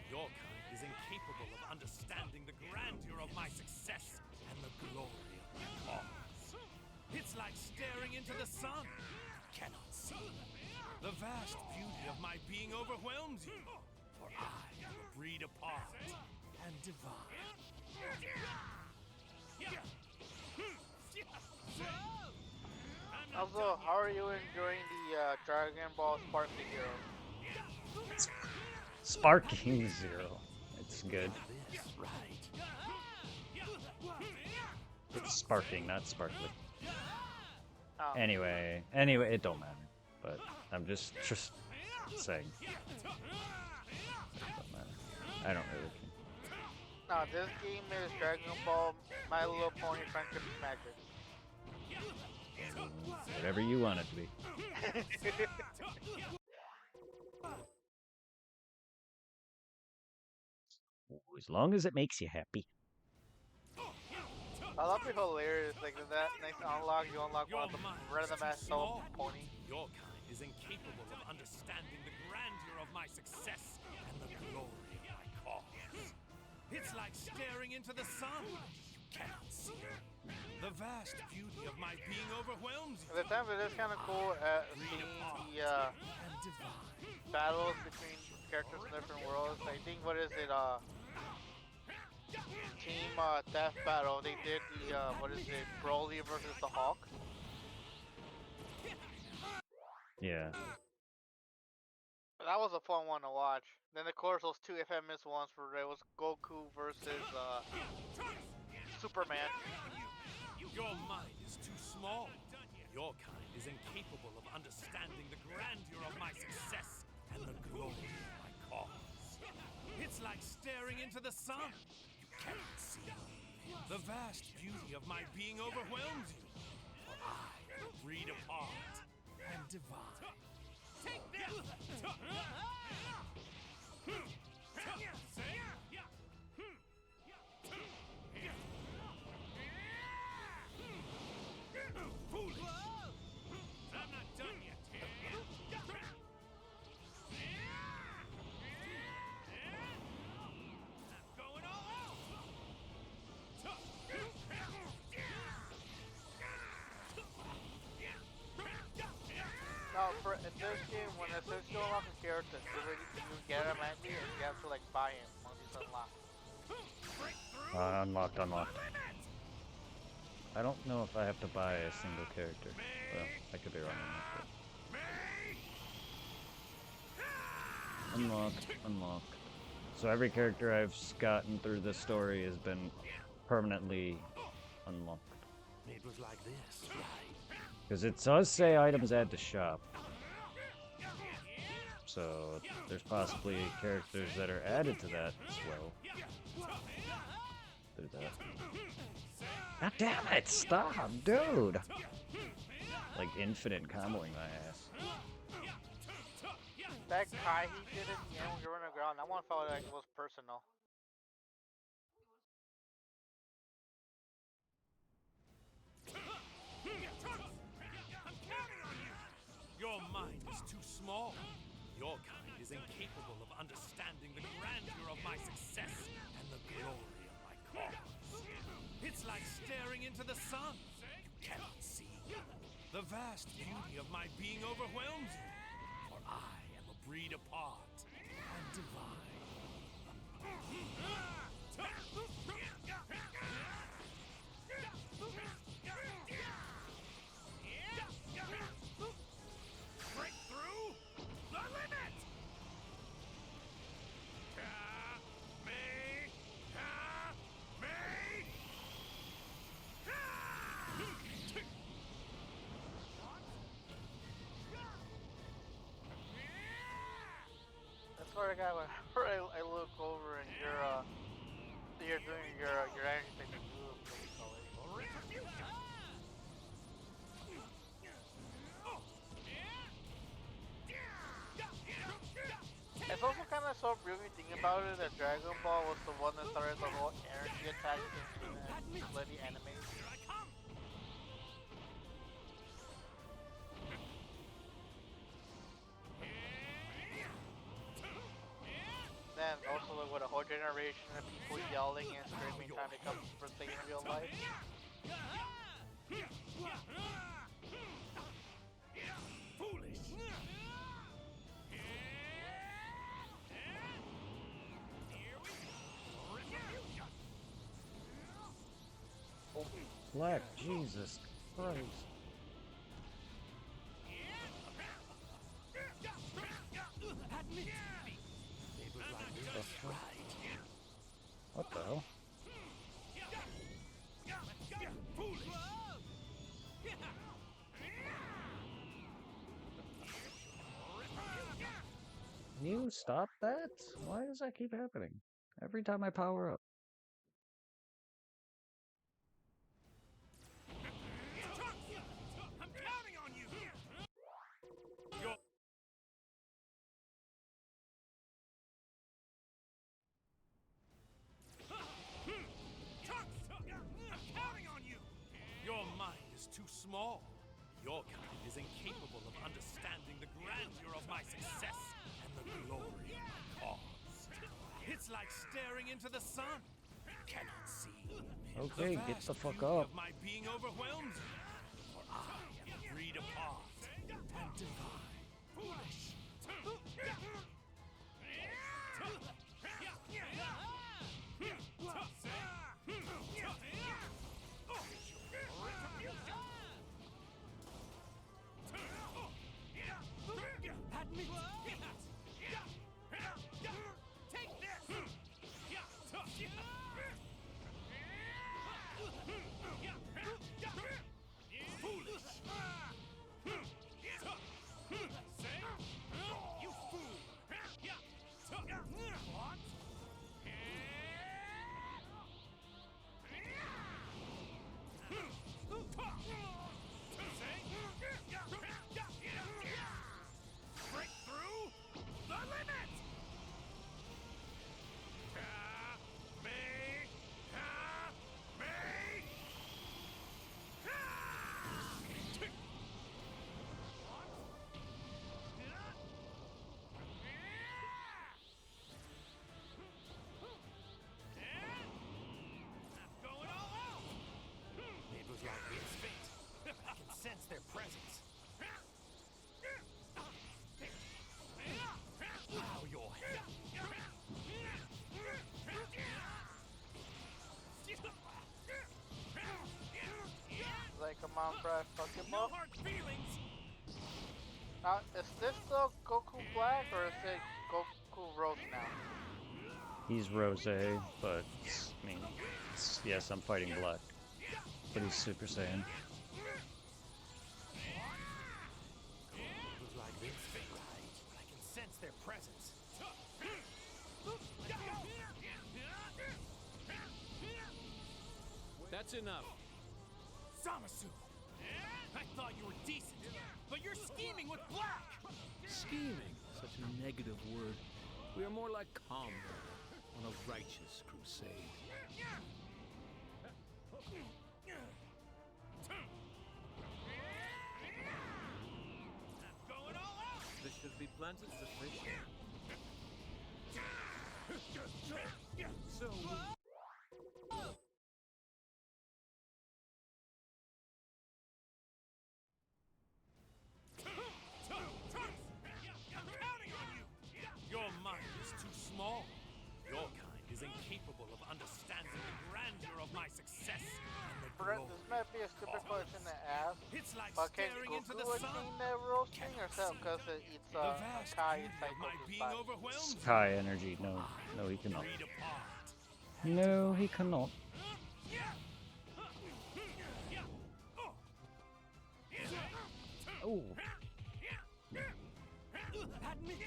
Your kind is incapable of understanding the grandeur of my success and the glory of my cause. It's like staring into the sun. You cannot see. The vast beauty of my being overwhelms you, for I am a breed apart and divine. Also, how are you enjoying the Dragon Ball Sparkly Hero? Sparking Zero. It's good. It's sparking, not sparkly. Oh. Anyway, it don't matter. But I'm just saying. Don't matter. I don't really care. No, this game is Dragon Ball My Little Pony Friendship Magic. Whatever you want it to be. As long as it makes you happy. Oh, that'd be hilarious. Like that next unlock, you unlock one of the random ass soul pony. Your kind is incapable of understanding the grandeur of my success and the glory of my cause. It's like staring into the sun. You cannot see. The vast beauty of my being overwhelms you. At the time, it is kind of cool seeing the battles between characters in different worlds. I think, what is it, Team Death Battle, they did the, what is it, Broly versus the Hawk. Yeah. That was a fun one to watch. Then of course those two FMS ones where it was Goku versus Superman. Your mind is too small. Your kind is incapable of understanding the grandeur of my success and the glory of my cause. It's like staring into the sun. You cannot see. The vast beauty of my being overwhelms you. For I am a breed apart and divine. Take this! Foolish! I'm not done yet. I'm going all out. Now, for in this game, when it says you unlock a character, you get him at me, and you have to like buy him once he's unlocked. Unlocked. I don't know if I have to buy a single character. Well, I could be wrong on that. Unlocked. So every character I've gotten through this story has been permanently unlocked. It was like this, right? Because it does say items add to shop. So there's possibly characters that are added to that as well. Do that. God damn it! Stop, dude! Like infinite comboing my ass. That Kai he did at the end when you're on the ground, that one felt like it was personal. Your mind is too small. Your kind is incapable of understanding the grandeur of my success and the glory of my cause. It's like staring into the sun. You cannot see. The vast beauty of my being overwhelms you. For I am a breed apart and divine. Break through the limit! That's where I got whenever I look over and you're doing your energy thing to do. It's also kind of so brilliant when you think about it that Dragon Ball was the one that started the whole energy attack thing in bloody anime. Then also like, with a whole generation of people yelling and screaming trying to come Super Saiyan in real life. Foolish! Black, Jesus Christ. Admit defeat. Can you stop that? Why does that keep happening? Every time I power up. I'm counting on you! I'm counting on you! Your mind is too small. Your kind is incapable of understanding the grandeur of my success and the glory of my cause. It's like staring into the sun. You cannot see. Okay, the get the vast fuck beauty up. of my being overwhelms you. For I am breed apart and divine. Foolish. Admit it. Take this. Foolish. You fool. What? Break through the limit! Going all out! It was like its fate. I can sense their presence. Bow your head. Like, come on, bruh, fuck him No up. hard feelings. Now, is this still Goku Black or is it Goku Rose now? He's Rose, but I mean, yes, I'm fighting Black, but he's Super Saiyan. It was like this fate. But I can sense their presence. That's enough. Zamasu! I thought you were decent, but you're scheming with Black! Scheming, such a negative word. We are more like combat on a righteous crusade. Going all out! This should be planted sufficient. So I'm counting on you! Your mind is too small. Your kind is incapable of understanding the grandeur of my success and the Brett, glory. this might be a stupid question to ask, It's like but can staring into the Goku sun. attain that Rose thing or so? Because it's The vast Kai beauty inside of my Goku's being body. overwhelmed. Sky energy, no, no, he cannot. Breed apart. No, he cannot. Oh, Admit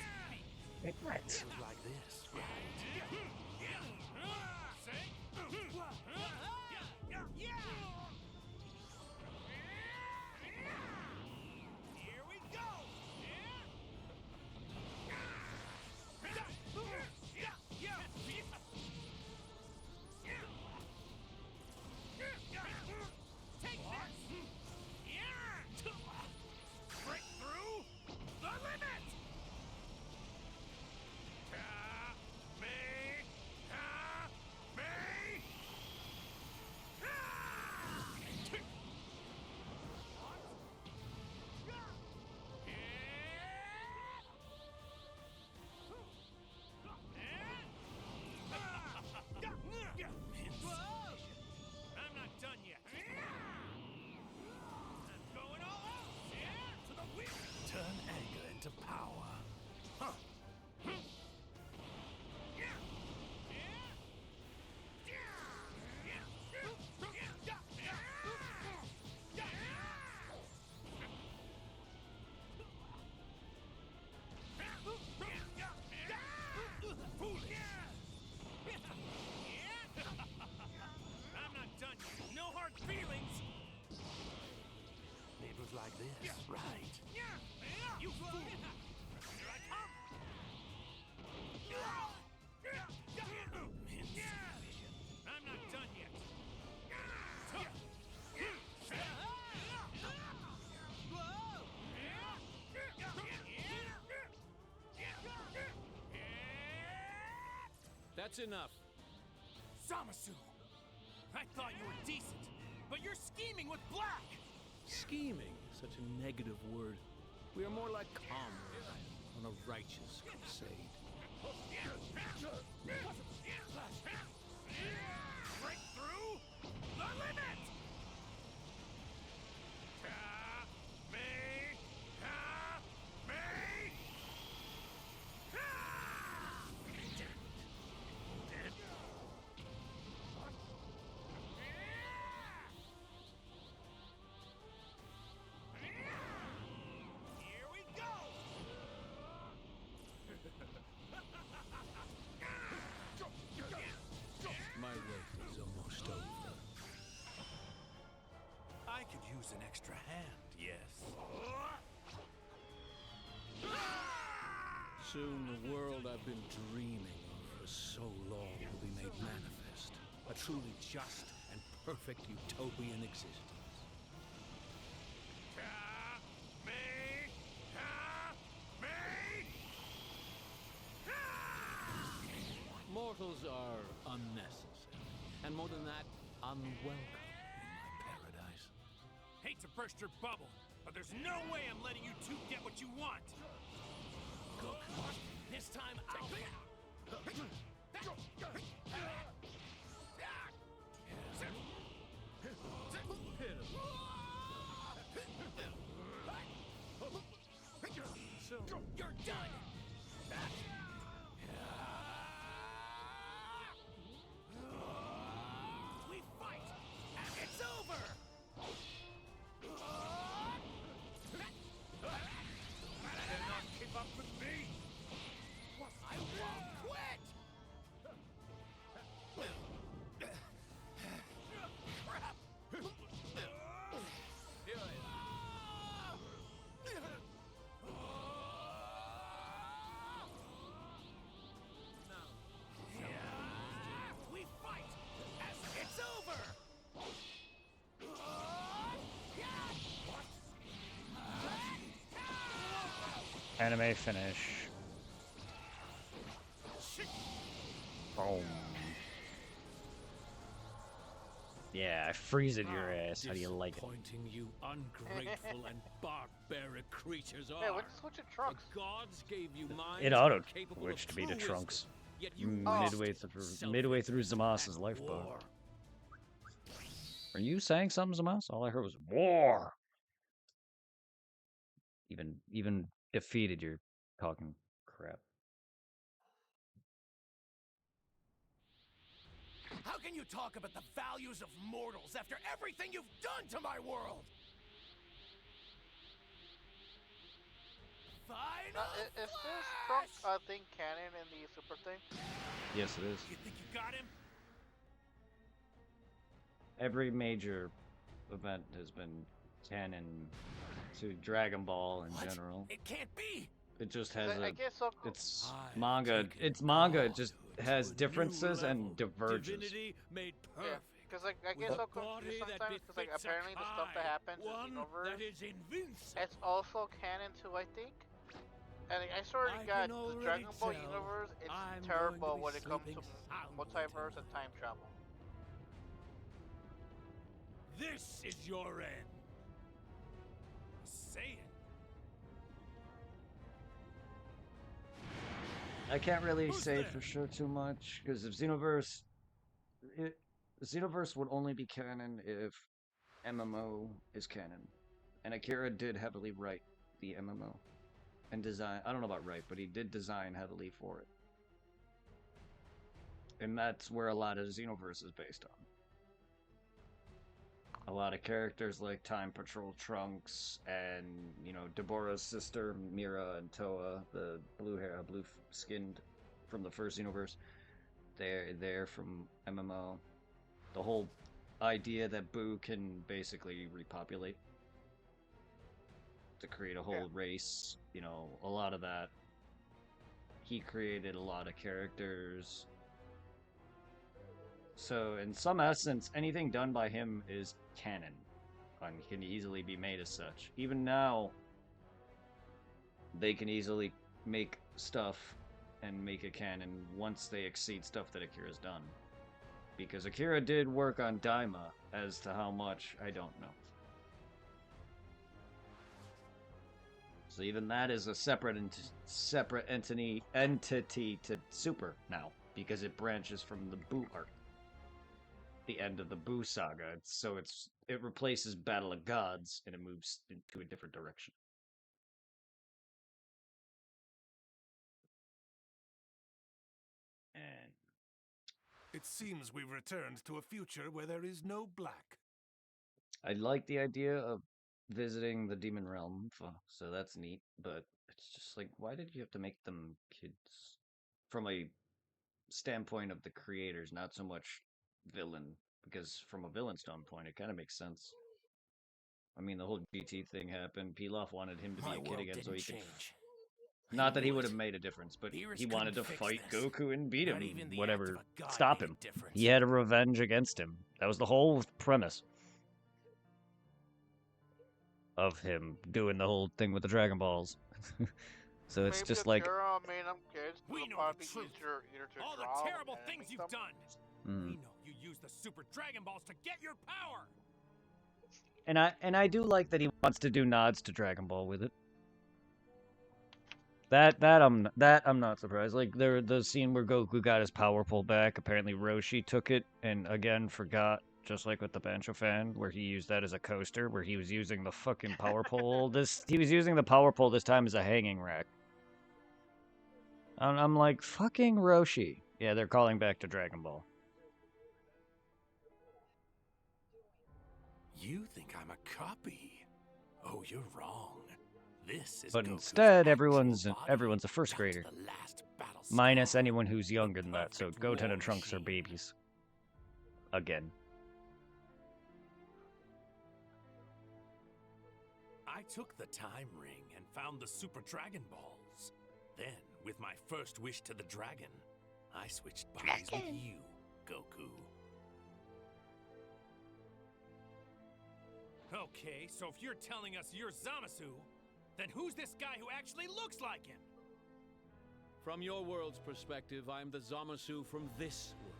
hey, Brett. it was like this, right? Here we go! Take this! Break through the limit! this, right? You fool! Here I come! I'm not done yet. That's enough. Zamasu! I thought you were decent, but you're scheming with Black! Scheming, such a negative word. We are more like comrades on a righteous crusade. Break through the limit! Here we go! My work is almost over. I could use an extra hand, yes. Soon the world I've been dreaming of for so long will be made manifest. A truly just and perfect utopian existence. Mortals are unnecessary, and more than that, unwelcome in my paradise. Hate to burst your bubble, but there's no way I'm letting you two get what you want. Goku, this time I'll... You're done! We fight, and it's over! Cannot keep up with me! I won't quit! Crap! Here I We fight as it's over! Anime finish. Boom. Yeah, I freeze at your ass. How do you like it? Disappointing you ungrateful and barbaric creatures are. Hey, what's switching trunks? The gods gave you minds It auto capable of switched to be true the trunks. wisdom, yet you Midway through Zamas's life bar. Are you saying something, Zamas? All I heard was war. Even defeated, you're talking crap. How can you talk about the values of mortals after everything you've done to my world? Final Is this Flash! Trunks thing canon in the Super thing? Yes, it is. You think you got him? Every major event has been canon to Dragon Ball in What? general. It can't be! It just has I guess so. it's I've manga. taken It's manga. It God just to has a new differences and level. diverges. Divinity made Yeah, perfect. because like I With get a so body confused that sometimes because like befits a apparently the stuff that kind, happens in One Xenoverse, that is invincible. it's also canon too, I think. And like, I swear to I God, can the already Dragon Ball tell universe, it's I'm terrible going when to it be comes to sleeping soundly multiverse and tonight. time travel. This is your end. Say it. I can't really Who's say there? for sure too much because if Xenoverse would only be canon if MMO is canon, and Akira did heavily write the MMO and design. I don't know about write, but he did design heavily for it, and that's where a lot of Xenoverse is based on. A lot of characters like Time Patrol Trunks and, you know, Deborah's sister, Mira and Toa, the blue-skinned from the first Xenoverse, they're from MMO. The whole idea that Boo can basically repopulate to create a whole race. You know, a lot of that. He created a lot of characters. So, in some essence, anything done by him is canon, and can easily be made as such. Even now, they can easily make stuff and make a canon once they exceed stuff that Akira's done. Because Akira did work on Daima, as to how much, I don't know. So even that is a separate entity to Super now, because it branches from the Buu arc. The end of the Buu saga. It replaces Battle of Gods and it moves into a different direction. And it seems we've returned to a future where there is no black. I like the idea of visiting the Demon Realm, so that's neat, but it's just like, why did you have to make them kids? From a standpoint of the creators, not so much villain, because from a villain standpoint, it kind of makes sense. I mean, the whole GT thing happened. Pilaf wanted him to be a kid again so he could... Not that he would have made a difference, but he wanted to fight Goku and beat him, whatever, stop him. He had a revenge against him. That was the whole premise of him doing the whole thing with the Dragon Balls. So it's just like... We know the truth. All the terrible things you've done. We know you use the Super Dragon Balls to get your power. And I do like that he wants to do nods to Dragon Ball with it. That I'm not surprised. Like the scene where Goku got his power pole back, apparently Roshi took it and again forgot, just like with the Bancho fan, where he used that as a coaster, where he was using the fucking power pole. He was using the power pole this time as a hanging rack. I'm like, fucking Roshi. Yeah, they're calling back to Dragon Ball. You think I'm a copy? Oh, you're wrong. This is But Goku's instead, actual everyone's a first body, grader. down to the last battle Minus scar. anyone who's younger than that, so Perfect Goten war and Trunks are machine. babies. Again. I took the time ring and found the Super Dragon Balls. Then, with my first wish to the dragon, I switched bodies with you, Goku. Okay, so if you're telling us you're Zamasu, then who's this guy who actually looks like him? From your world's perspective, I'm the Zamasu from this world.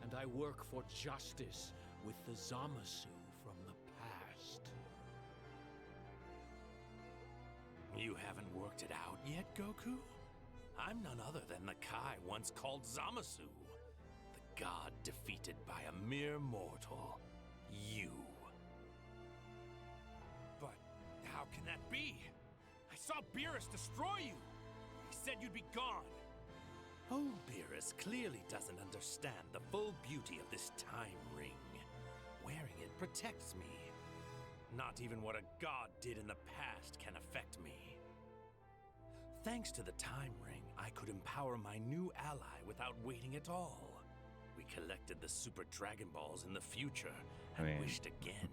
And I work for justice with the Zamasu from the past. You haven't worked it out yet, Goku? I'm none other than the Kai once called Zamasu. The god defeated by a mere mortal. You. But how can that be? I saw Beerus destroy you. He said you'd be gone. Oh, Beerus clearly doesn't understand the full beauty of this time ring. Wearing it protects me. Not even what a god did in the past can affect me. Thanks to the time ring, I could empower my new ally without waiting at all. We collected the Super Dragon Balls in the future and wished again.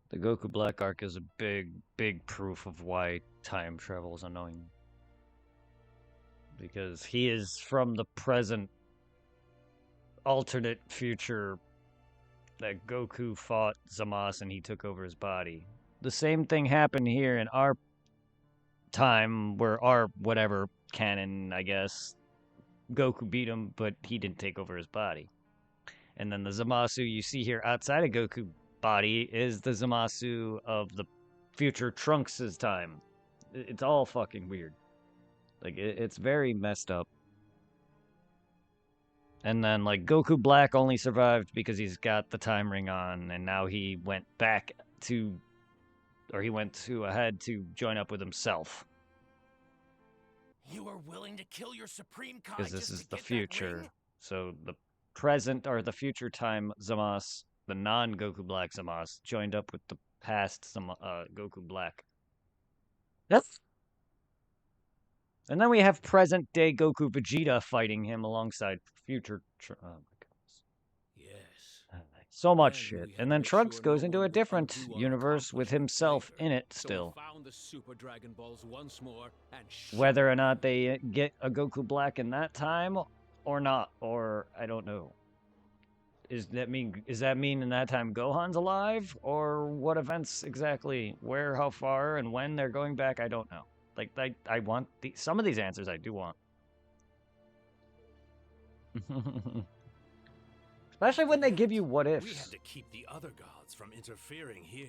The Goku Black arc is a big proof of why time travel is annoying. Because he is from the present alternate future that Goku fought Zamasu and he took over his body. The same thing happened here in our time, where our whatever canon, I guess, Goku beat him, but he didn't take over his body. And then the Zamasu you see here outside of Goku body is the Zamasu of the future Trunks' time. It's all fucking weird. Like, it's very messed up. And then, like, Goku Black only survived because he's got the time ring on, and now he went back to... or he went ahead to join up with himself. You are willing to kill your Supreme Kai Because this just is to the get that future. ring? So the present, or the future time Zamasu, the non-Goku Black Zamasu, joined up with the past Goku Black. Yep. And then we have present-day Goku Vegeta fighting him alongside future... oh my goodness. Yes. Oh, nice. So much Then shit. we And had then to Trunks ensure goes no into one a would different undo our universe with accomplishments himself later. in it So still. we found the Super Dragon Balls once more and Whether or not they get a Goku Black in that time or not, or I don't know. Does that mean in that time Gohan's alive, or what events exactly, where, how far, and when they're going back? I don't know. Like I want some of these answers. I do want, especially when they give you what We had ifs. to keep the other gods from interfering here.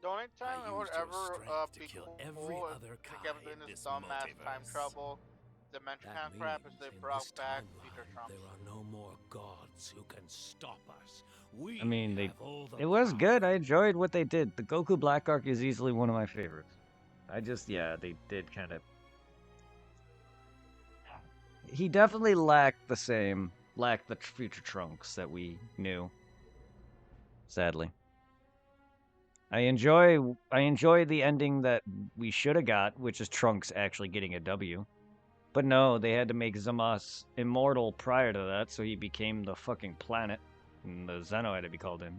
The only time I would used your ever strength to be kill cool every if other they Kai kept doing in this this dumbass time multiverse. trouble dimension That crap is means they in brought this back timeline, Peter Trump. there are no more gods who can stop us. We I mean, have all the it was good. I power. enjoyed what they did. The Goku Black arc is easily one of my favorites. They did kind of. He definitely lacked the future Trunks that we knew. Sadly. I enjoy the ending that we should have got, which is Trunks actually getting a W. But no, they had to make Zamasu immortal prior to that, so he became the fucking planet. And the Zeno had to be called in.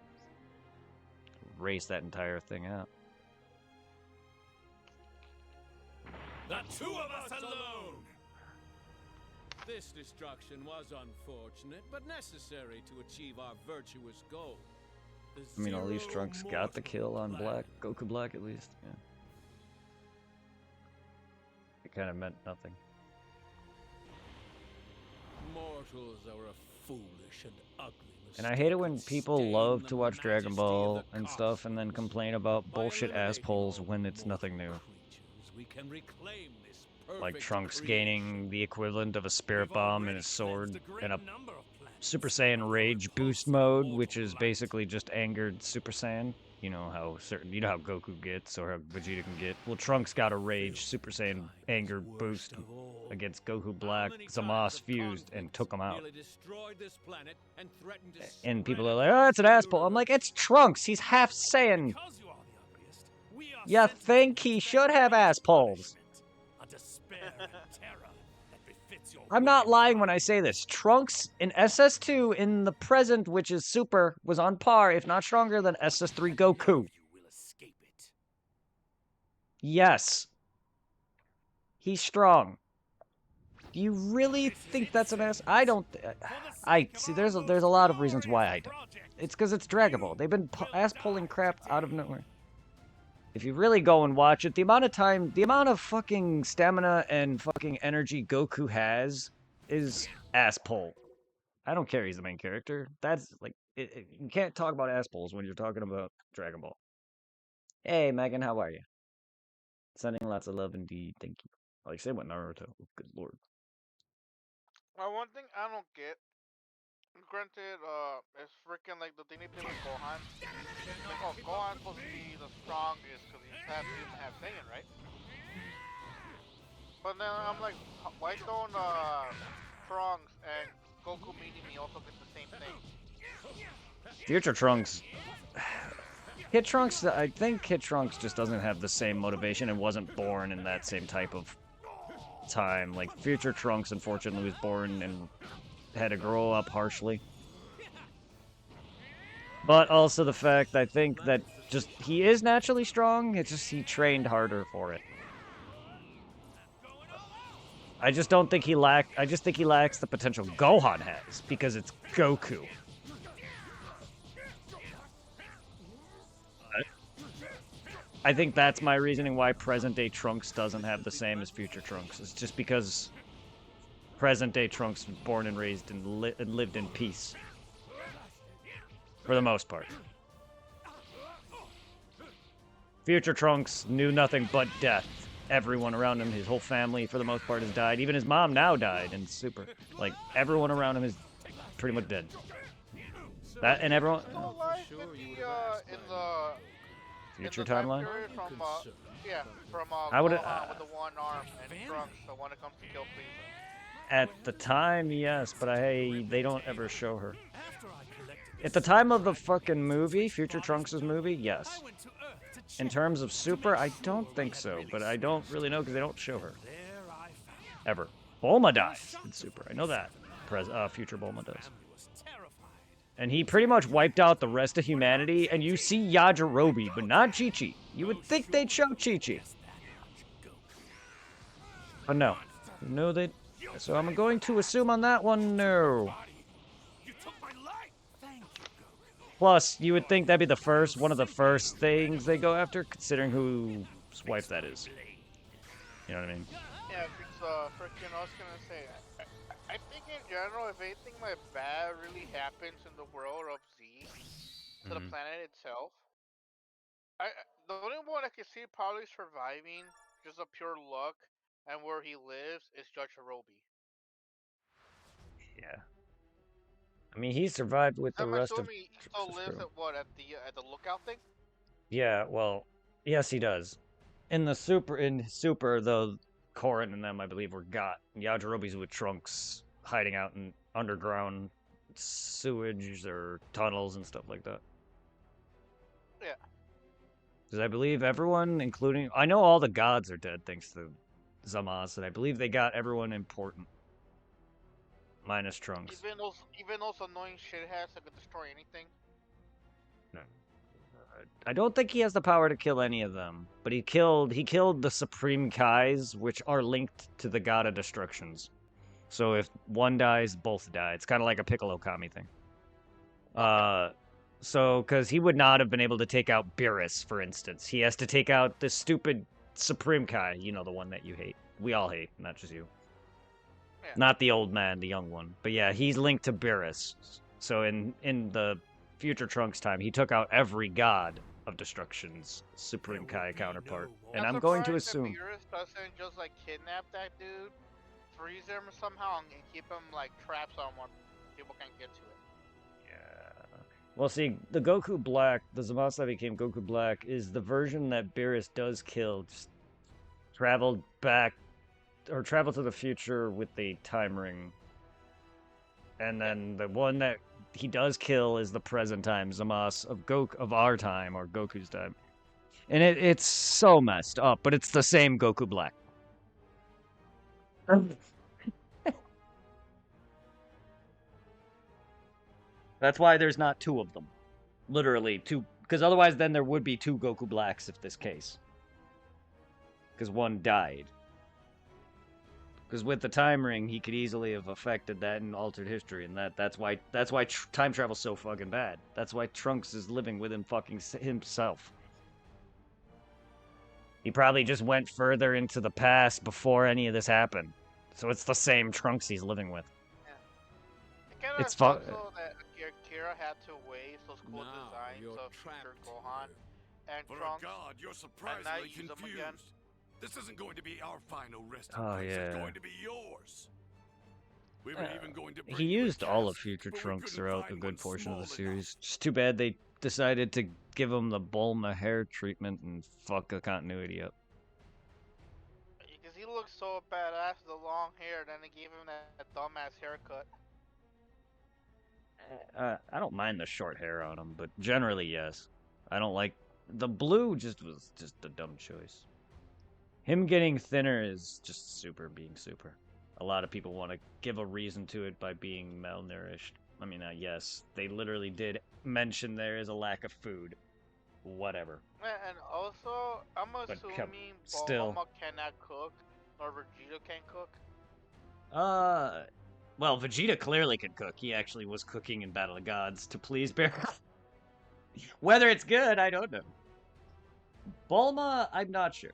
Race that entire thing out. The two of us alone! This destruction was unfortunate, but necessary to achieve our virtuous goal. I mean, at least Trunks got the kill on Goku Black, at least. Yeah. It kind of meant nothing. Mortals are a foolish and ugly mistake. And I hate it when that people stain love the to watch Dragon majesty of Ball the and stuff and then cosmos. complain about By bullshit ass eliminating pulls all when it's nothing new. mortal creatures, we can reclaim this Like perfect Trunks creation. gaining the equivalent of a spirit We've bomb and already a sword cleansed a great and a number of planets. Super Saiyan Rage boost mode, which is basically just angered Super Saiyan. You know how Goku gets or how Vegeta can get. Well, Trunks got a Rage Super Saiyan anger boost against Goku Black. Zamasu fused and took him out. Nearly destroyed this planet and threatened to And people spread are like, "Oh, it's an across ass the pull." I'm like, universe. "It's Trunks. He's half Saiyan. Because you are the ugliest, we are You sentenced think to he accept should have great ass pulls?" punishment, a despair and terror that befits your I'm not wicked lying when I pride. say this. Trunks in SS2 in the present, which is Super, was on par, if not stronger, than SS3 Goku. You will escape it. Yes. He's strong. Do you really think that's an ass? I don't. I see. There's a lot of reasons why I don't. It's because it's Dragon Ball. They've been ass pulling crap out of nowhere. If you really go and watch it, the amount of fucking stamina and fucking energy Goku has is ass pull. I don't care. He's the main character. That's like you can't talk about ass pulls when you're talking about Dragon Ball. Hey Megan, how are you? Sending lots of love indeed. Thank you. Like same with Naruto. Good lord. One thing I don't get, granted, it's freaking like the thing they did with Gohan. Like, oh, Gohan's supposed to be the strongest because he doesn't have Saiyan, right? But then I'm like, why don't Trunks and Goku meeting me also get the same thing? Future Trunks. Kid Trunks, I think Kid Trunks just doesn't have the same motivation and wasn't born in that same type of time. Like, Future Trunks, unfortunately, was born and had to grow up harshly. But also the fact, I think, that just he is naturally strong, it's just he trained harder for it. I just don't think I just think he lacks the potential Gohan has, because it's Goku. I think that's my reasoning why present-day Trunks doesn't have the same as future Trunks. It's just because present-day Trunks was born and raised and lived in peace. For the most part. Future Trunks knew nothing but death. Everyone around him, his whole family, for the most part, has died. Even his mom now died in Super. Like, everyone around him is pretty much dead. That, and everyone... No life in the Future in the time timeline? period from I would Gohan with the one arm and Trunks, the one that comes to kill Frieza. At the time, yes, but they don't ever show her. At the time of the fucking movie, Future Trunks' movie, yes. In terms of Super, I don't think so, but I don't really know because they don't show her. Ever. Bulma dies in Super, I know that. Future Bulma does. And he pretty much wiped out the rest of humanity, and you see Yajirobe, but not Chi-Chi. You would think they'd show Chi-Chi. But no. No, they... So I'm going to assume on that one, no. Plus, you would think that'd be the first, one of the first things they go after, considering whose wife that is. You know what I mean? Yeah, because, freaking, I was gonna say, I think in general, if anything like bad really happens in the world of Z, to the planet itself, the only one I can see probably surviving, just a pure luck, and where he lives, is Judge Hirobi. Yeah. I mean, he survived with the I'm rest of... assuming he still lives at what, at the lookout thing? Yeah, well, yes, he does. In Super, though, Corrin and them, I believe, were got. Yajirobe's with Trunks hiding out in underground sewage or tunnels and stuff like that. Yeah. Because I believe everyone, including... I know all the gods are dead thanks to Zamasu, and I believe they got everyone important. Minus Trunks. Even those annoying shitheads that could destroy anything? No. I don't think he has the power to kill any of them, but he killed the Supreme Kais, which are linked to the God of Destructions. So if one dies, both die. It's kind of like a Piccolo Kami thing. So, because he would not have been able to take out Beerus, for instance. He has to take out the stupid Supreme Kai, you know, the one that you hate. We all hate, not just you. Yeah. Not the old man, the young one. But yeah, he's linked to Beerus. So in the future Trunks time, he took out every God of Destruction's Supreme Kai counterpart. And I'm going to assume... Beerus doesn't just, like, kidnap that dude, freeze him somehow, and keep him, like, trapped somewhere. People can't get to it. Yeah. Well, see, the Goku Black, the Zamasu that became Goku Black, is the version that Beerus does kill. Just traveled back, or traveled to the future with the time ring. And then the one that he does kill is the present time Zamasu of our time, or Goku's time. And it's so messed up, but it's the same Goku Black. That's why there's not two of them. Literally two, because otherwise then there would be two Goku Blacks if this case. Because one died. Because with the time ring, he could easily have affected that and altered history, and that's why time travel's so fucking bad. That's why Trunks is living within fucking himself. He probably just went further into the past before any of this happened. So it's the same Trunks he's living with. Yeah. It's also that Akira had to waste those cool designs of future Gohan and Trunks. God, you're surprisingly confused. This isn't going to be our final resting place. It's going to be yours. We were even going to he used all of Future Trunks throughout a good portion of the series. Just too bad they decided to give him the Bulma hair treatment and fuck the continuity up. Because he looks so badass with the long hair, then they gave him that dumbass haircut. I don't mind the short hair on him, but generally, yes. I don't like... The blue was just a dumb choice. Him getting thinner is just super being super. A lot of people want to give a reason to it by being malnourished. I mean, yes, they literally did mention there is a lack of food. Whatever. And also, I'm assuming Bulma cannot cook, or Vegeta can't cook. Well, Vegeta clearly can cook. He actually was cooking in Battle of Gods to please Beerus. Whether it's good, I don't know. Bulma, I'm not sure.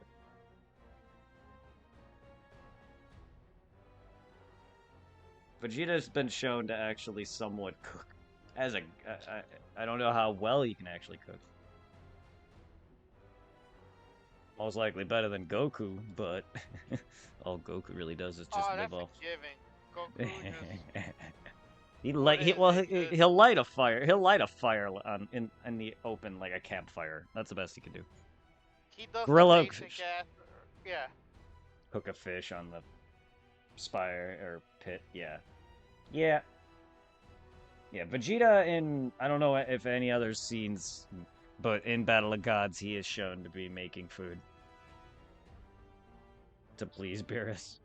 Vegeta's been shown to actually somewhat cook. I don't know how well he can actually cook. Most likely better than Goku, but all Goku really does is just live off. He'll light a fire. He'll light a fire in the open like a campfire. That's the best he can do. He does Gorilla yeah. Cook a fish on the spire or pit. Yeah. Yeah. Vegeta in I don't know if any other scenes, but in Battle of Gods he is shown to be making food to please Beerus.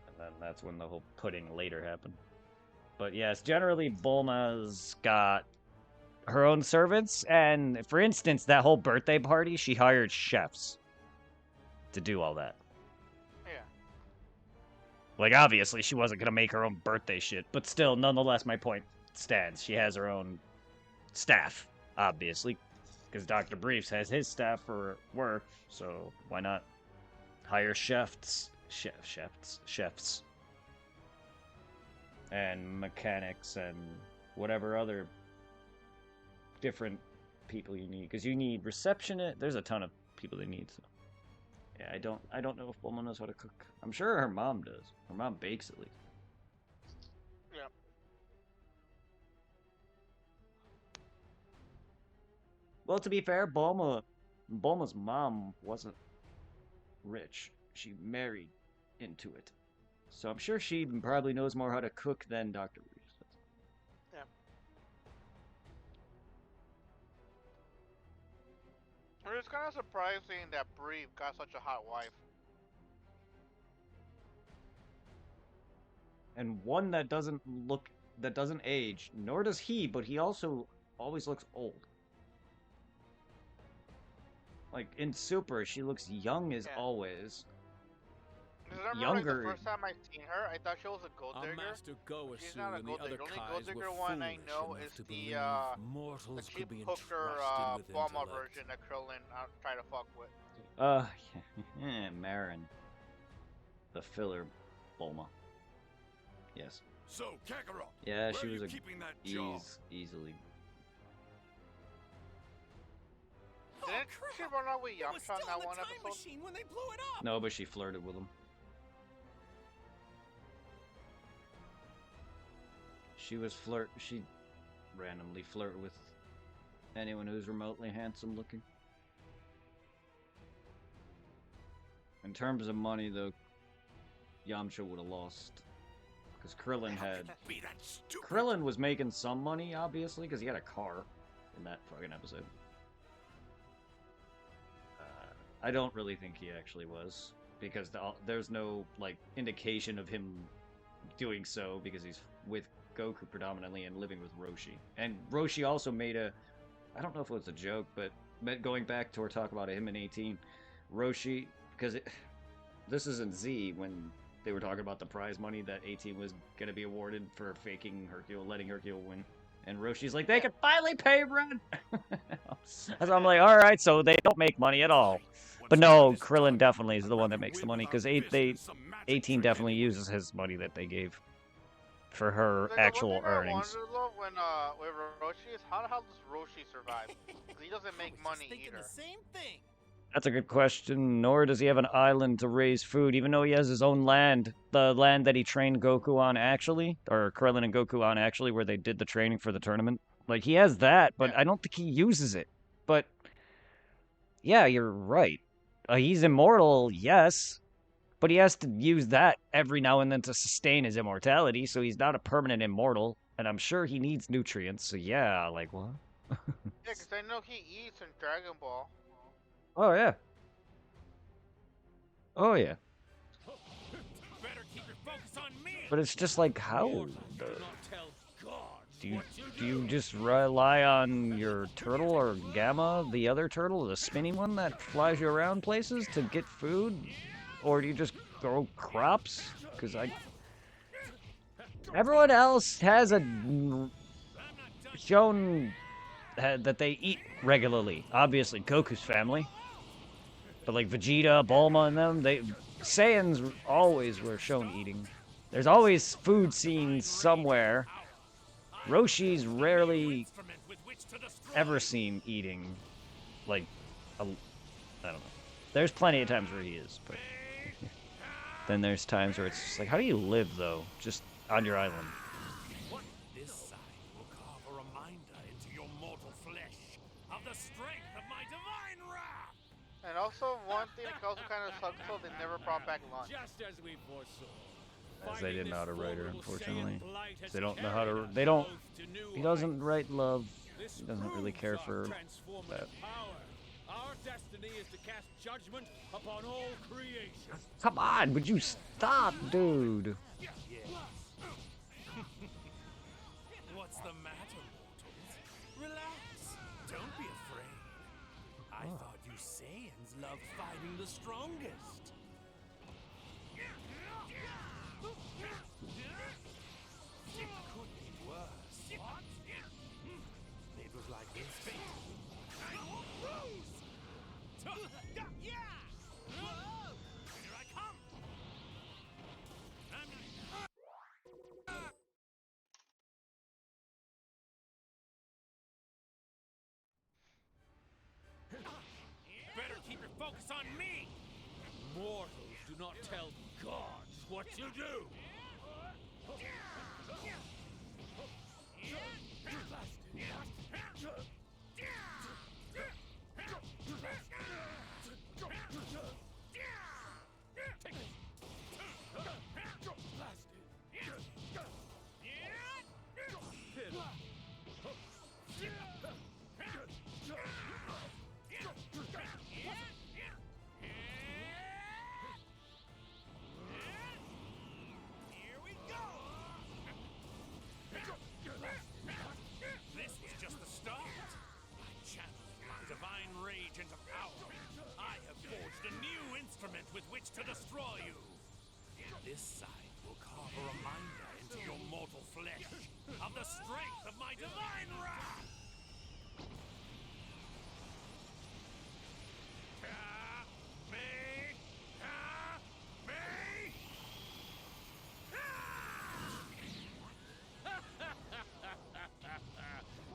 And then that's when the whole pudding later happened. But yes, generally Bulma's got her own servants, and for instance, that whole birthday party, she hired chefs to do all that. Yeah. Like, obviously, she wasn't gonna make her own birthday shit, but still, nonetheless, my point stands. She has her own staff, obviously, because Dr. Briefs has his staff for work, so why not hire chefs, and mechanics and whatever other different people you need, because you need receptionists. There's a ton of people they need. So yeah, I don't know if Bulma knows how to cook. I'm sure her mom does. Her mom bakes at least. Yeah. Well, to be fair, Bulma's mom wasn't rich. She married into it. So I'm sure she probably knows more how to cook than Dr. Reeves does. Yeah. It's kind of surprising that Brief got such a hot wife. And one that doesn't age, nor does he, but he also always looks old. Like, in Super, she looks young as always. Younger. Like, the first time I seen her, I thought she was a gold digger. She's not a gold digger. The only gold digger one I know is the cheap hooker Bulma version that Krillin tried to fuck with. Marin. The filler Bulma. Yes. So, Kakarot, yeah, she was easily. Didn't she run out with Yamcha in that one episode? When they blew it up. No, but she flirted with him. She randomly flirted with anyone who's remotely handsome looking. In terms of money, though, Yamcha would have lost. Because Krillin was making some money, obviously, because he had a car in that fucking episode. I don't really think he actually was, because there's no, like, indication of him doing so, because he's with Goku predominantly and living with Roshi. And Roshi also made I don't know if it was a joke, but going back to our talk about him in 18, Roshi, because this is in Z, when they were talking about the prize money that 18 was going to be awarded for faking Hercule, letting Hercule win. And Roshi's like, they can finally pay rent! So I'm like, alright, so they don't make money at all. But no, Krillin definitely is the one that makes the money, because 18 definitely uses his money that they gave for her actual earnings. I wonder, though, when Roshi is, how the hell does Roshi survive? Because he doesn't make money either. The same thing. That's a good question. Nor does he have an island to raise food, even though he has his own land. The land that he trained Goku on, actually. Or Krillin and Goku on, actually, where they did the training for the tournament. Like, he has that, but I don't think he uses it. But, yeah, you're right. He's immortal, yes. But he has to use that every now and then to sustain his immortality, so he's not a permanent immortal. And I'm sure he needs nutrients, so yeah, like, what? Yeah, because I know he eats in Dragon Ball. Oh, yeah. Oh, yeah. But it's just like, how? Do you just rely on your turtle or Gamma, the other turtle, the spinning one that flies you around places to get food? Or do you just grow crops? Because everyone else has shown that they eat regularly. Obviously, Goku's family. But like Vegeta, Bulma, and them, Saiyans always were shown eating. There's always food scenes somewhere. Roshi's rarely ever seen eating. Like, I don't know. There's plenty of times where he is, but then there's times where it's just like, how do you live though, just on your island? This side will carve a reminder into your mortal flesh of the strength of my divine wrath. And also, one thing that also kind of sucks, so they never brought back lunch. Just as we foresaw. As they didn't know how to write her, unfortunately. They don't know how to. They don't. He doesn't write love. He doesn't really care for that. Our destiny is to cast judgment upon all creation. Come on, would you stop, dude? What's the matter, mortals? Relax. Don't be afraid. I thought you Saiyans loved fighting the strongest. It could be worse. What? It was like this. Yeah! Here I come! Better keep your focus on me! Mortals do not tell gods what to do! Here we go! This was just the start. I channeled my divine rage into power. I have forged a new instrument with which to destroy you. This sight will carve a reminder into your mortal flesh of the strength of my divine wrath.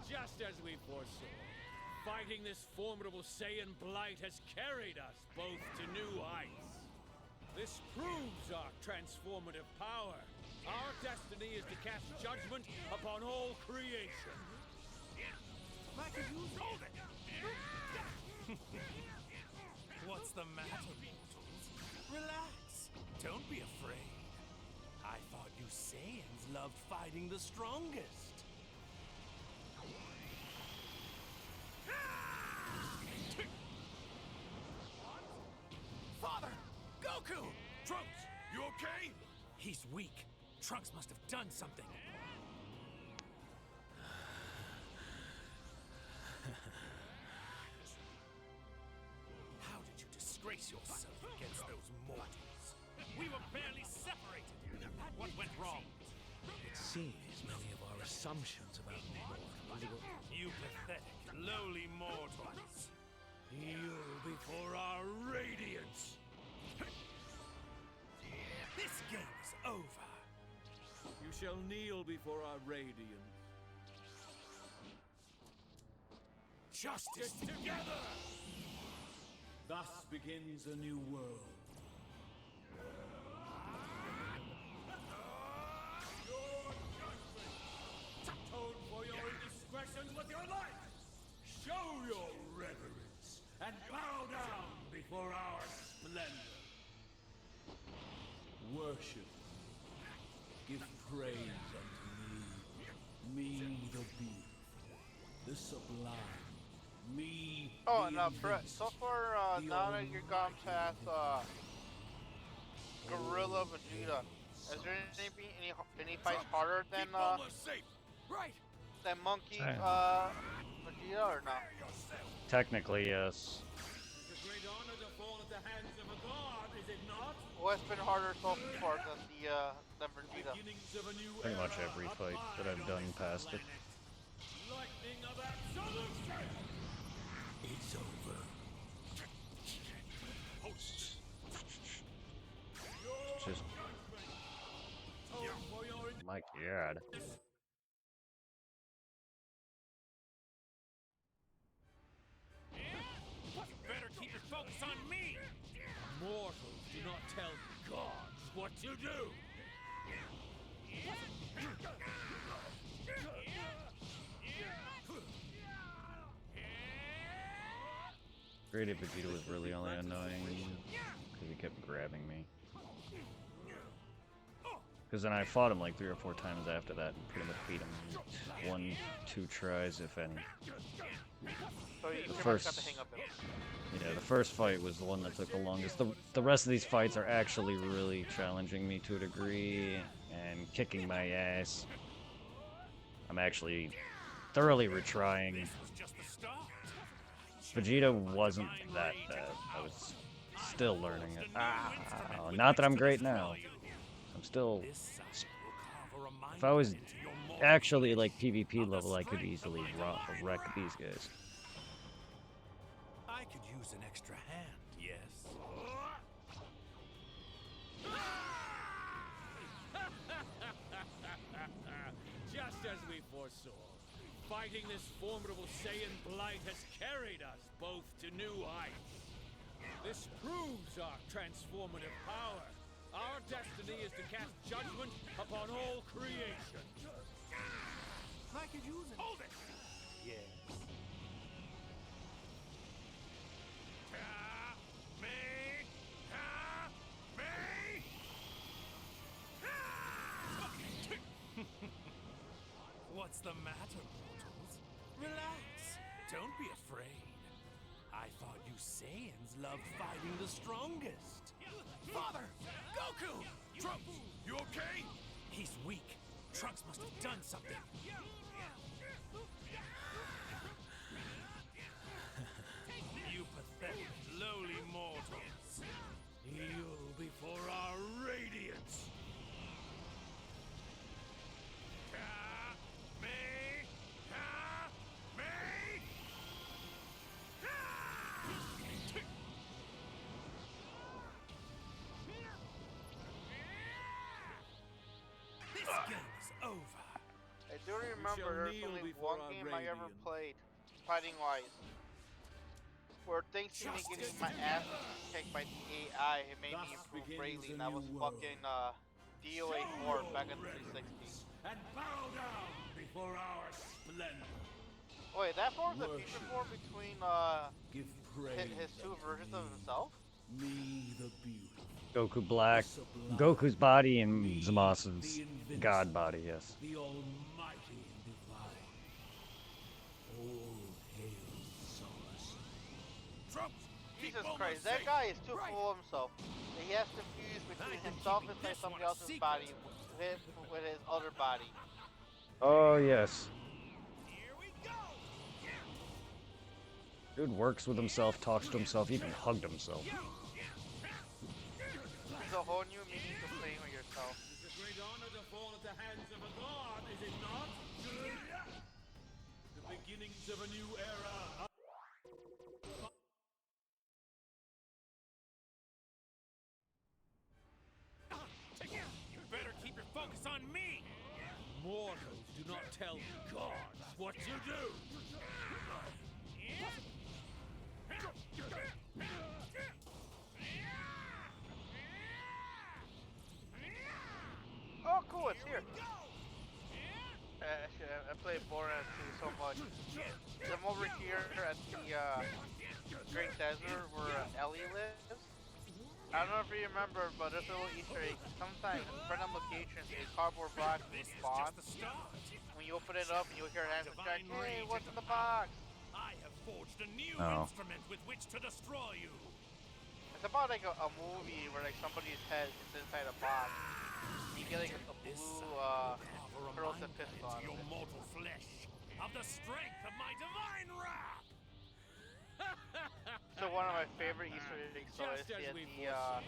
Just as we foresaw, fighting this formidable Saiyan blight has carried us both to new heights. This proves our transformative power. Our destiny is to cast judgment upon all creation. Hold it! What's the matter, mortals? Relax. Don't be afraid. I thought you Saiyans loved fighting the strongest. Father! Goku! Trunks, you okay? He's weak. Trunks must have done something. How did you disgrace yourself against those mortals? We were barely separated. What went wrong? It seems many of our assumptions about mortals were... You pathetic, lowly mortals. Kneel before our radiance! This game is over. You shall kneel before our radiance. Justice together! Thus begins a new world. Your judgment! Atone for your indiscretions with your life! Show your reverence and bow down before our splendor. Worship. Give praise unto me the beautiful, the sublime, me Oh, the and invincible, so far, the now that you've gone almighty past one. Gorilla Vegeta, is there any fights harder than Right! Monkey Vegeta or not? Technically, yes. It's a great honor to fall at the hands of a god, is it not? What's been harder so far than Vegeta? Beginnings of a new Pretty much era every upon fight that I've done your past it. planet. Lightning of absolution! It's over. Just, For your my god. You better keep your focus on me! mortals do not tell gods what to do. Great Vegeta was really only annoying because he kept grabbing me. Because then I fought him like 3 or 4 times after that and pretty much beat him 1, 2 tries, if any. So you The pretty much got first- the hang of it. Yeah, the first fight was the one that took the longest. The rest of these fights are actually really challenging me to a degree and kicking my ass. I'm actually thoroughly retrying. This was just the start. Vegeta wasn't that bad. I was still learning it. Not that I'm great now. I'm still... If I was actually like PvP level, I could easily wreck these guys. I could use an extra hand, yes. Just as we foresaw, fighting this formidable Saiyan blight has carried us both to new heights. This proves our transformative power. Our destiny is to cast judgment upon all creation. I could use it. Hold it! Yes. What's the matter, mortals? Relax. Don't be afraid. I thought you Saiyans loved fighting the strongest. Father! Goku! Trunks! You okay? He's weak. Trunks must have done something. You pathetic, lowly mortals. Kneel before our radiance. This game is over. I do remember there's only one game I ever played, fighting-wise, where thanks to me getting my ass kicked by the AI, it made me improve greatly, and that was fucking DOA 4 back in the 360. And bow down before our splendor. Wait, that forms a future form between Give praise his two versions of himself? Me the beautiful. Goku Black, Goku's body, and Zamasu's god body, yes. The almighty and divine. All hail Zamasu. Trunks! Jesus Christ, that guy is too full of himself. He has to fuse between himself inside somebody else's body with his other body. Oh, yes. Dude works with himself, talks to himself, even hugged himself. There's a whole new meaning to playing with yourself. It's a great honor to fall at the hands of a god, is it not? The beginnings of a new era. You better keep your focus on me! Mortals do not tell gods what to do. Oh, cool, it's here. I play Boran 2 so much. I'm over here at the Great Desert where Ellie lives. I don't know if you remember, but there's a little Easter egg. Sometimes in random locations, a cardboard box will spawn. When you open it up, you'll hear an answer back, "Hey, what's in the box?" I have forged a new Oh. instrument with which to destroy you. It's about like a movie where like somebody's head is inside a box. You get like a blue corrosive pistol on your it. mortal flesh of the strength of my divine wrath. So one of my favorite Easter eggs so is Just as we the foresaw,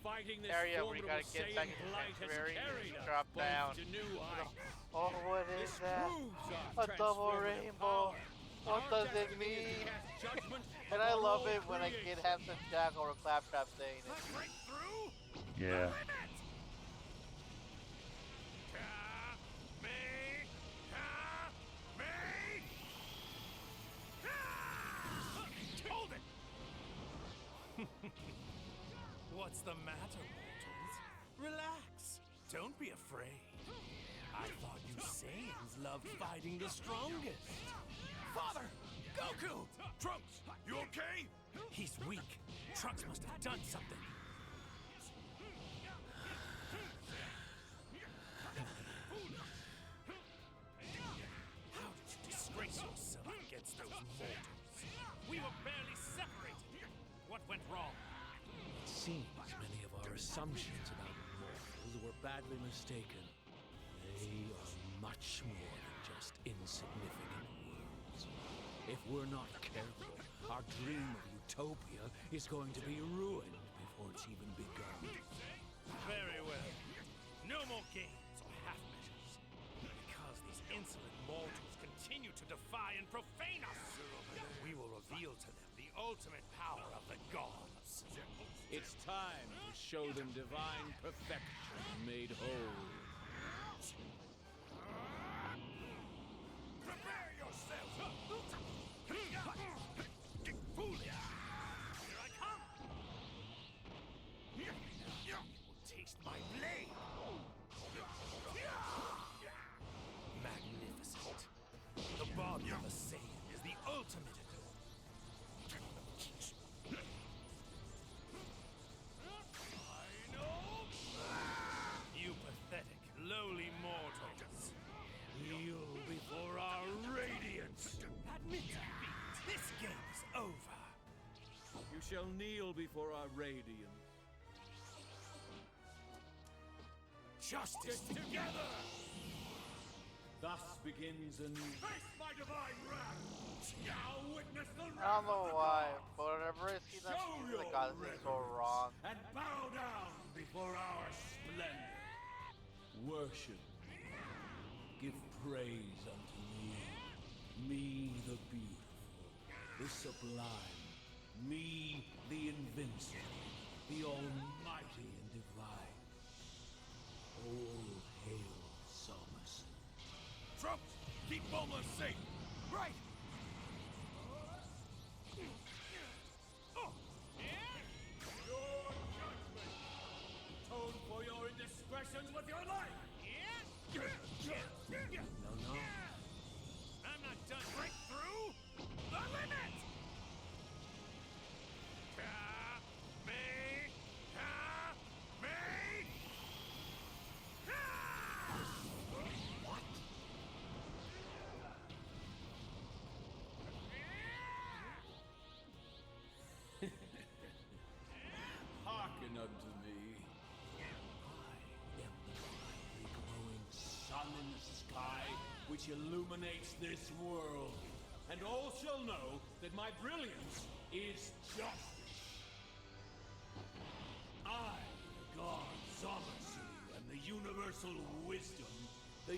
fighting this area where you formidable gotta get back Saiyan in the blight has sanctuary and carried you us drop both down. to new heights. Oh, what is This that? proves our A double transformative rainbow. power. What Our does it destiny is to mean? cast judgment And I upon love all it when a creation. kid has some jack or a claptrap saying it. Break through. Yeah. Hold it! What's the matter, mortals? Relax. Don't be afraid. I thought you Saiyans loved fighting the strongest. Father! Goku! Trunks! You okay? He's weak. Trunks must have done something. How did you disgrace yourself against those mortals? We were barely separated. What went wrong? It seems many of our assumptions about mortals were badly mistaken. They are much more than just insignificant words. If we're not careful, our dream of utopia is going to be ruined before it's even begun. Very well. No more games or half-measures. Because these insolent mortals continue to defy and profane us, we will reveal to them the ultimate power of the gods. It's time to show them divine perfection made whole. Prepare yourselves! Foolish! Here I come! You will taste my blade! Magnificent! The body of a Saiyan is the ultimate. You pathetic, lowly mortals. Kneel before our radiance. Admit defeat. This game is over. You shall kneel before our radiance. Justice together! Thus begins a new... Face my divine wrath! Now witness the I don't know why, but whenever I see that scene, the god is so wrong. and bow down before our splendor. Worship. Give praise unto me the beautiful, the sublime, me the invincible, the almighty and divine. All hail Psalmist. Troops, keep Bulma safe! Right! Your judgment! Atone for your indiscretions with your life! No. I'm not done. Break through the limit! What? Hearken unto me. I am the brightly glowing sun in the sky, which illuminates this world. And all shall know that my brilliance is justice. I, the god Zamasu, and the universal wisdom, the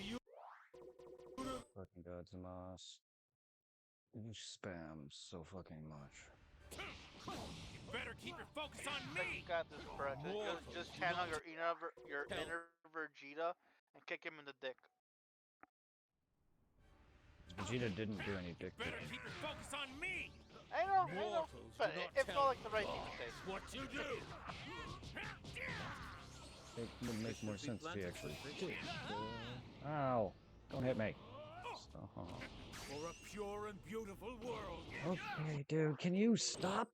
Fucking God, Zamas. You spam so fucking much. You better keep your focus on You me! got this, bro. Just channel your inner Vegeta and kick him in the dick. Vegeta didn't do any dick Better kicking. keep your focus on me! I know, Mortals but do not it tell felt like the right thing to say. what you do. It would make more sense if he actually did. Ow! Don't hit me. Stop. For a pure and beautiful world! Okay, dude, can you stop?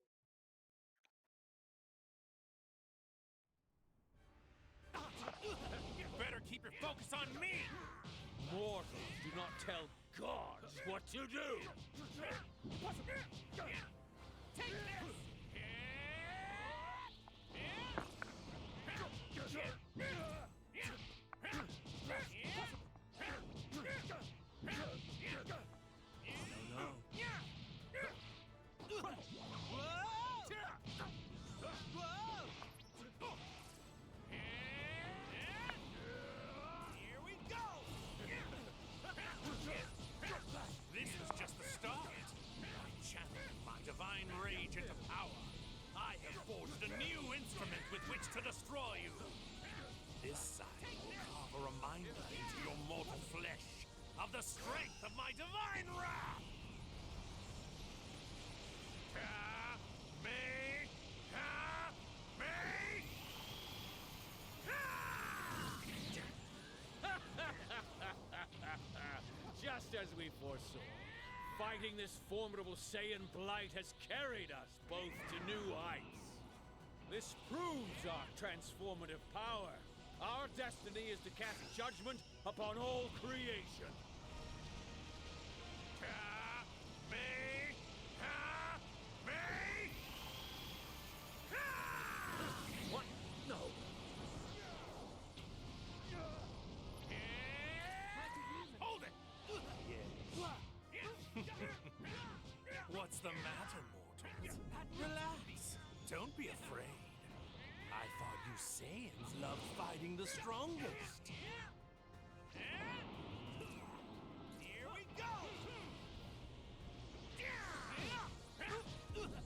You better keep your focus on me! Mortals do not tell gods what to do. Take this! Here we go! This is just the start. I channeled my divine rage into power. I have forged a new instrument with which to destroy you. This side will carve a reminder into your mortal flesh of the strength of my divine wrath. Just as we foresaw, fighting this formidable Saiyan blight has carried us both to new heights. This proves our transformative power. Our destiny is to cast judgment upon all creation. What? No. Hold it! Don't be afraid. I thought you Saiyans loved fighting the strongest. Here we go!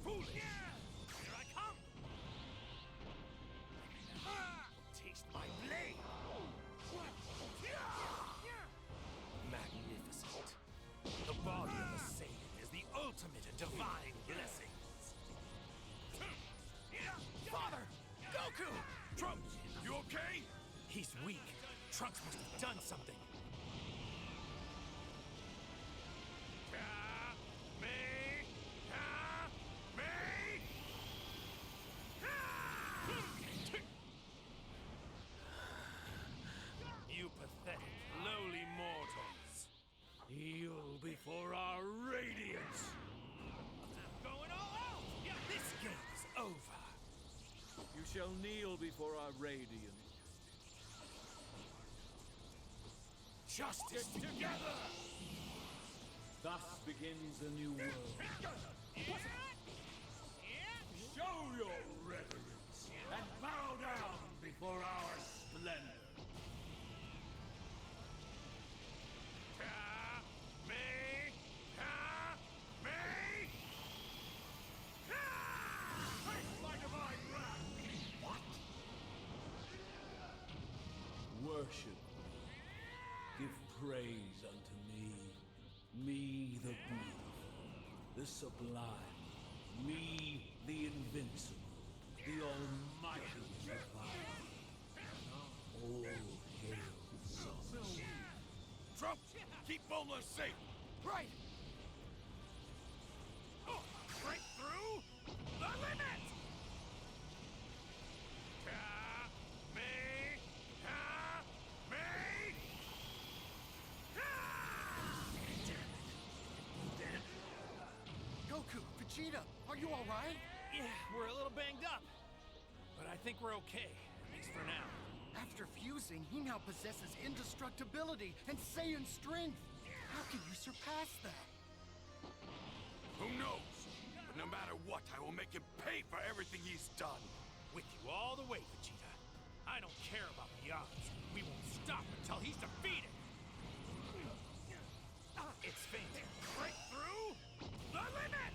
Foolish! Here I come! Taste my blade! Magnificent. The body of a Saiyan is the ultimate in divine blessings. Father! Goku! Trunks, you okay? He's weak. Trunks must have done something. You pathetic, lowly mortals. Kneel before our radiance. Going all out! This game is over. You shall kneel before our radiance. Justice together! Thus begins a new world. Show your reverence and bow down before our splendor. Worship me. Give praise unto me. Me the beautiful, the sublime. Me the invincible, the almighty divine. All hail Son. Trump, keep Bulma safe. Right. Oh, break through the limit. Goku, Vegeta, are you all right? Yeah, we're a little banged up, but I think we're okay, at least for now. After fusing, he now possesses indestructibility and Saiyan strength. How can you surpass that? Who knows? But no matter what, I will make him pay for everything he's done. With you all the way, Vegeta. I don't care about the odds. We won't stop until he's defeated. It's faint. Break through the limit!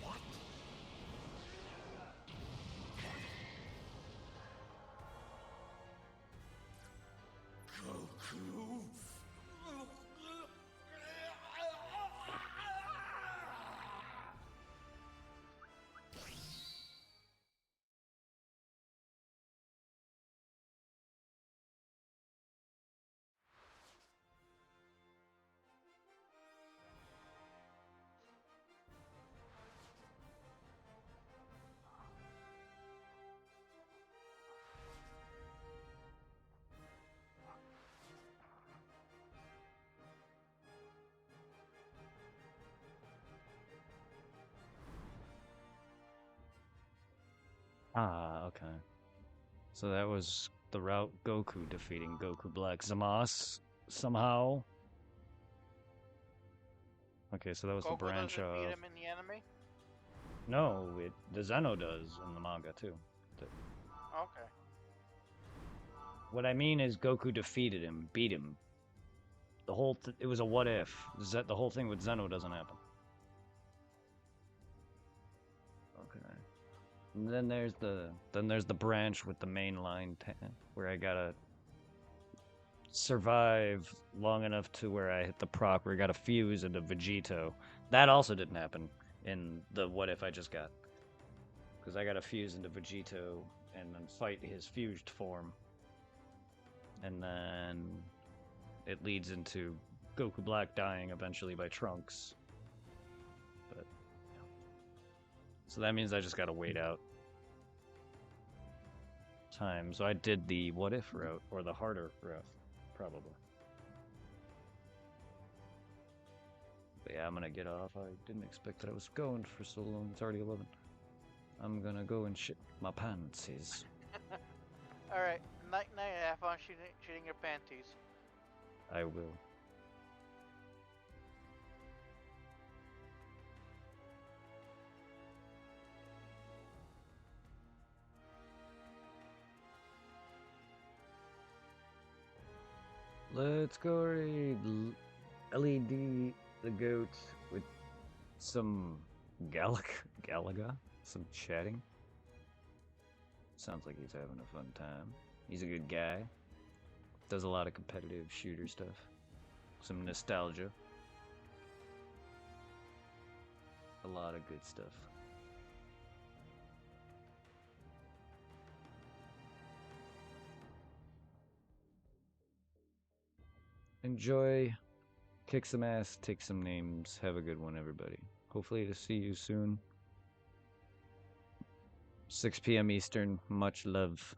What? Goku? Ah, okay. So that was the route Goku defeating Goku Black Zamasu somehow. Okay, so that was Goku the branch doesn't beat of. him in the anime? No, the Zeno does in the manga too. Okay. What I mean is Goku defeated him, beat him. The whole it was a what if. The whole thing with Zeno doesn't happen. Okay. And then there's the branch with the main line where I gotta survive long enough to where I hit the proc where I got a fuse into Vegito. That also didn't happen in the what if I just got. Because I got a fuse into Vegito and then fight his fused form. And then it leads into Goku Black dying eventually by Trunks. But yeah. So that means I just gotta wait out time. So I did the what if route, or the harder route, probably. But yeah, I'm gonna get off. I didn't expect that I was going for so long. It's already 11. I'm gonna go and shit my pantses. Alright, night night. Have fun shitting your panties. I will. Let's go raid LED the goat with some Galaga, some chatting. Sounds like he's having a fun time. He's a good guy. Does a lot of competitive shooter stuff. Some nostalgia. A lot of good stuff. Enjoy. Kick some ass, take some names. Have a good one, everybody. Hopefully to see you soon. 6 p.m. Eastern. Much love.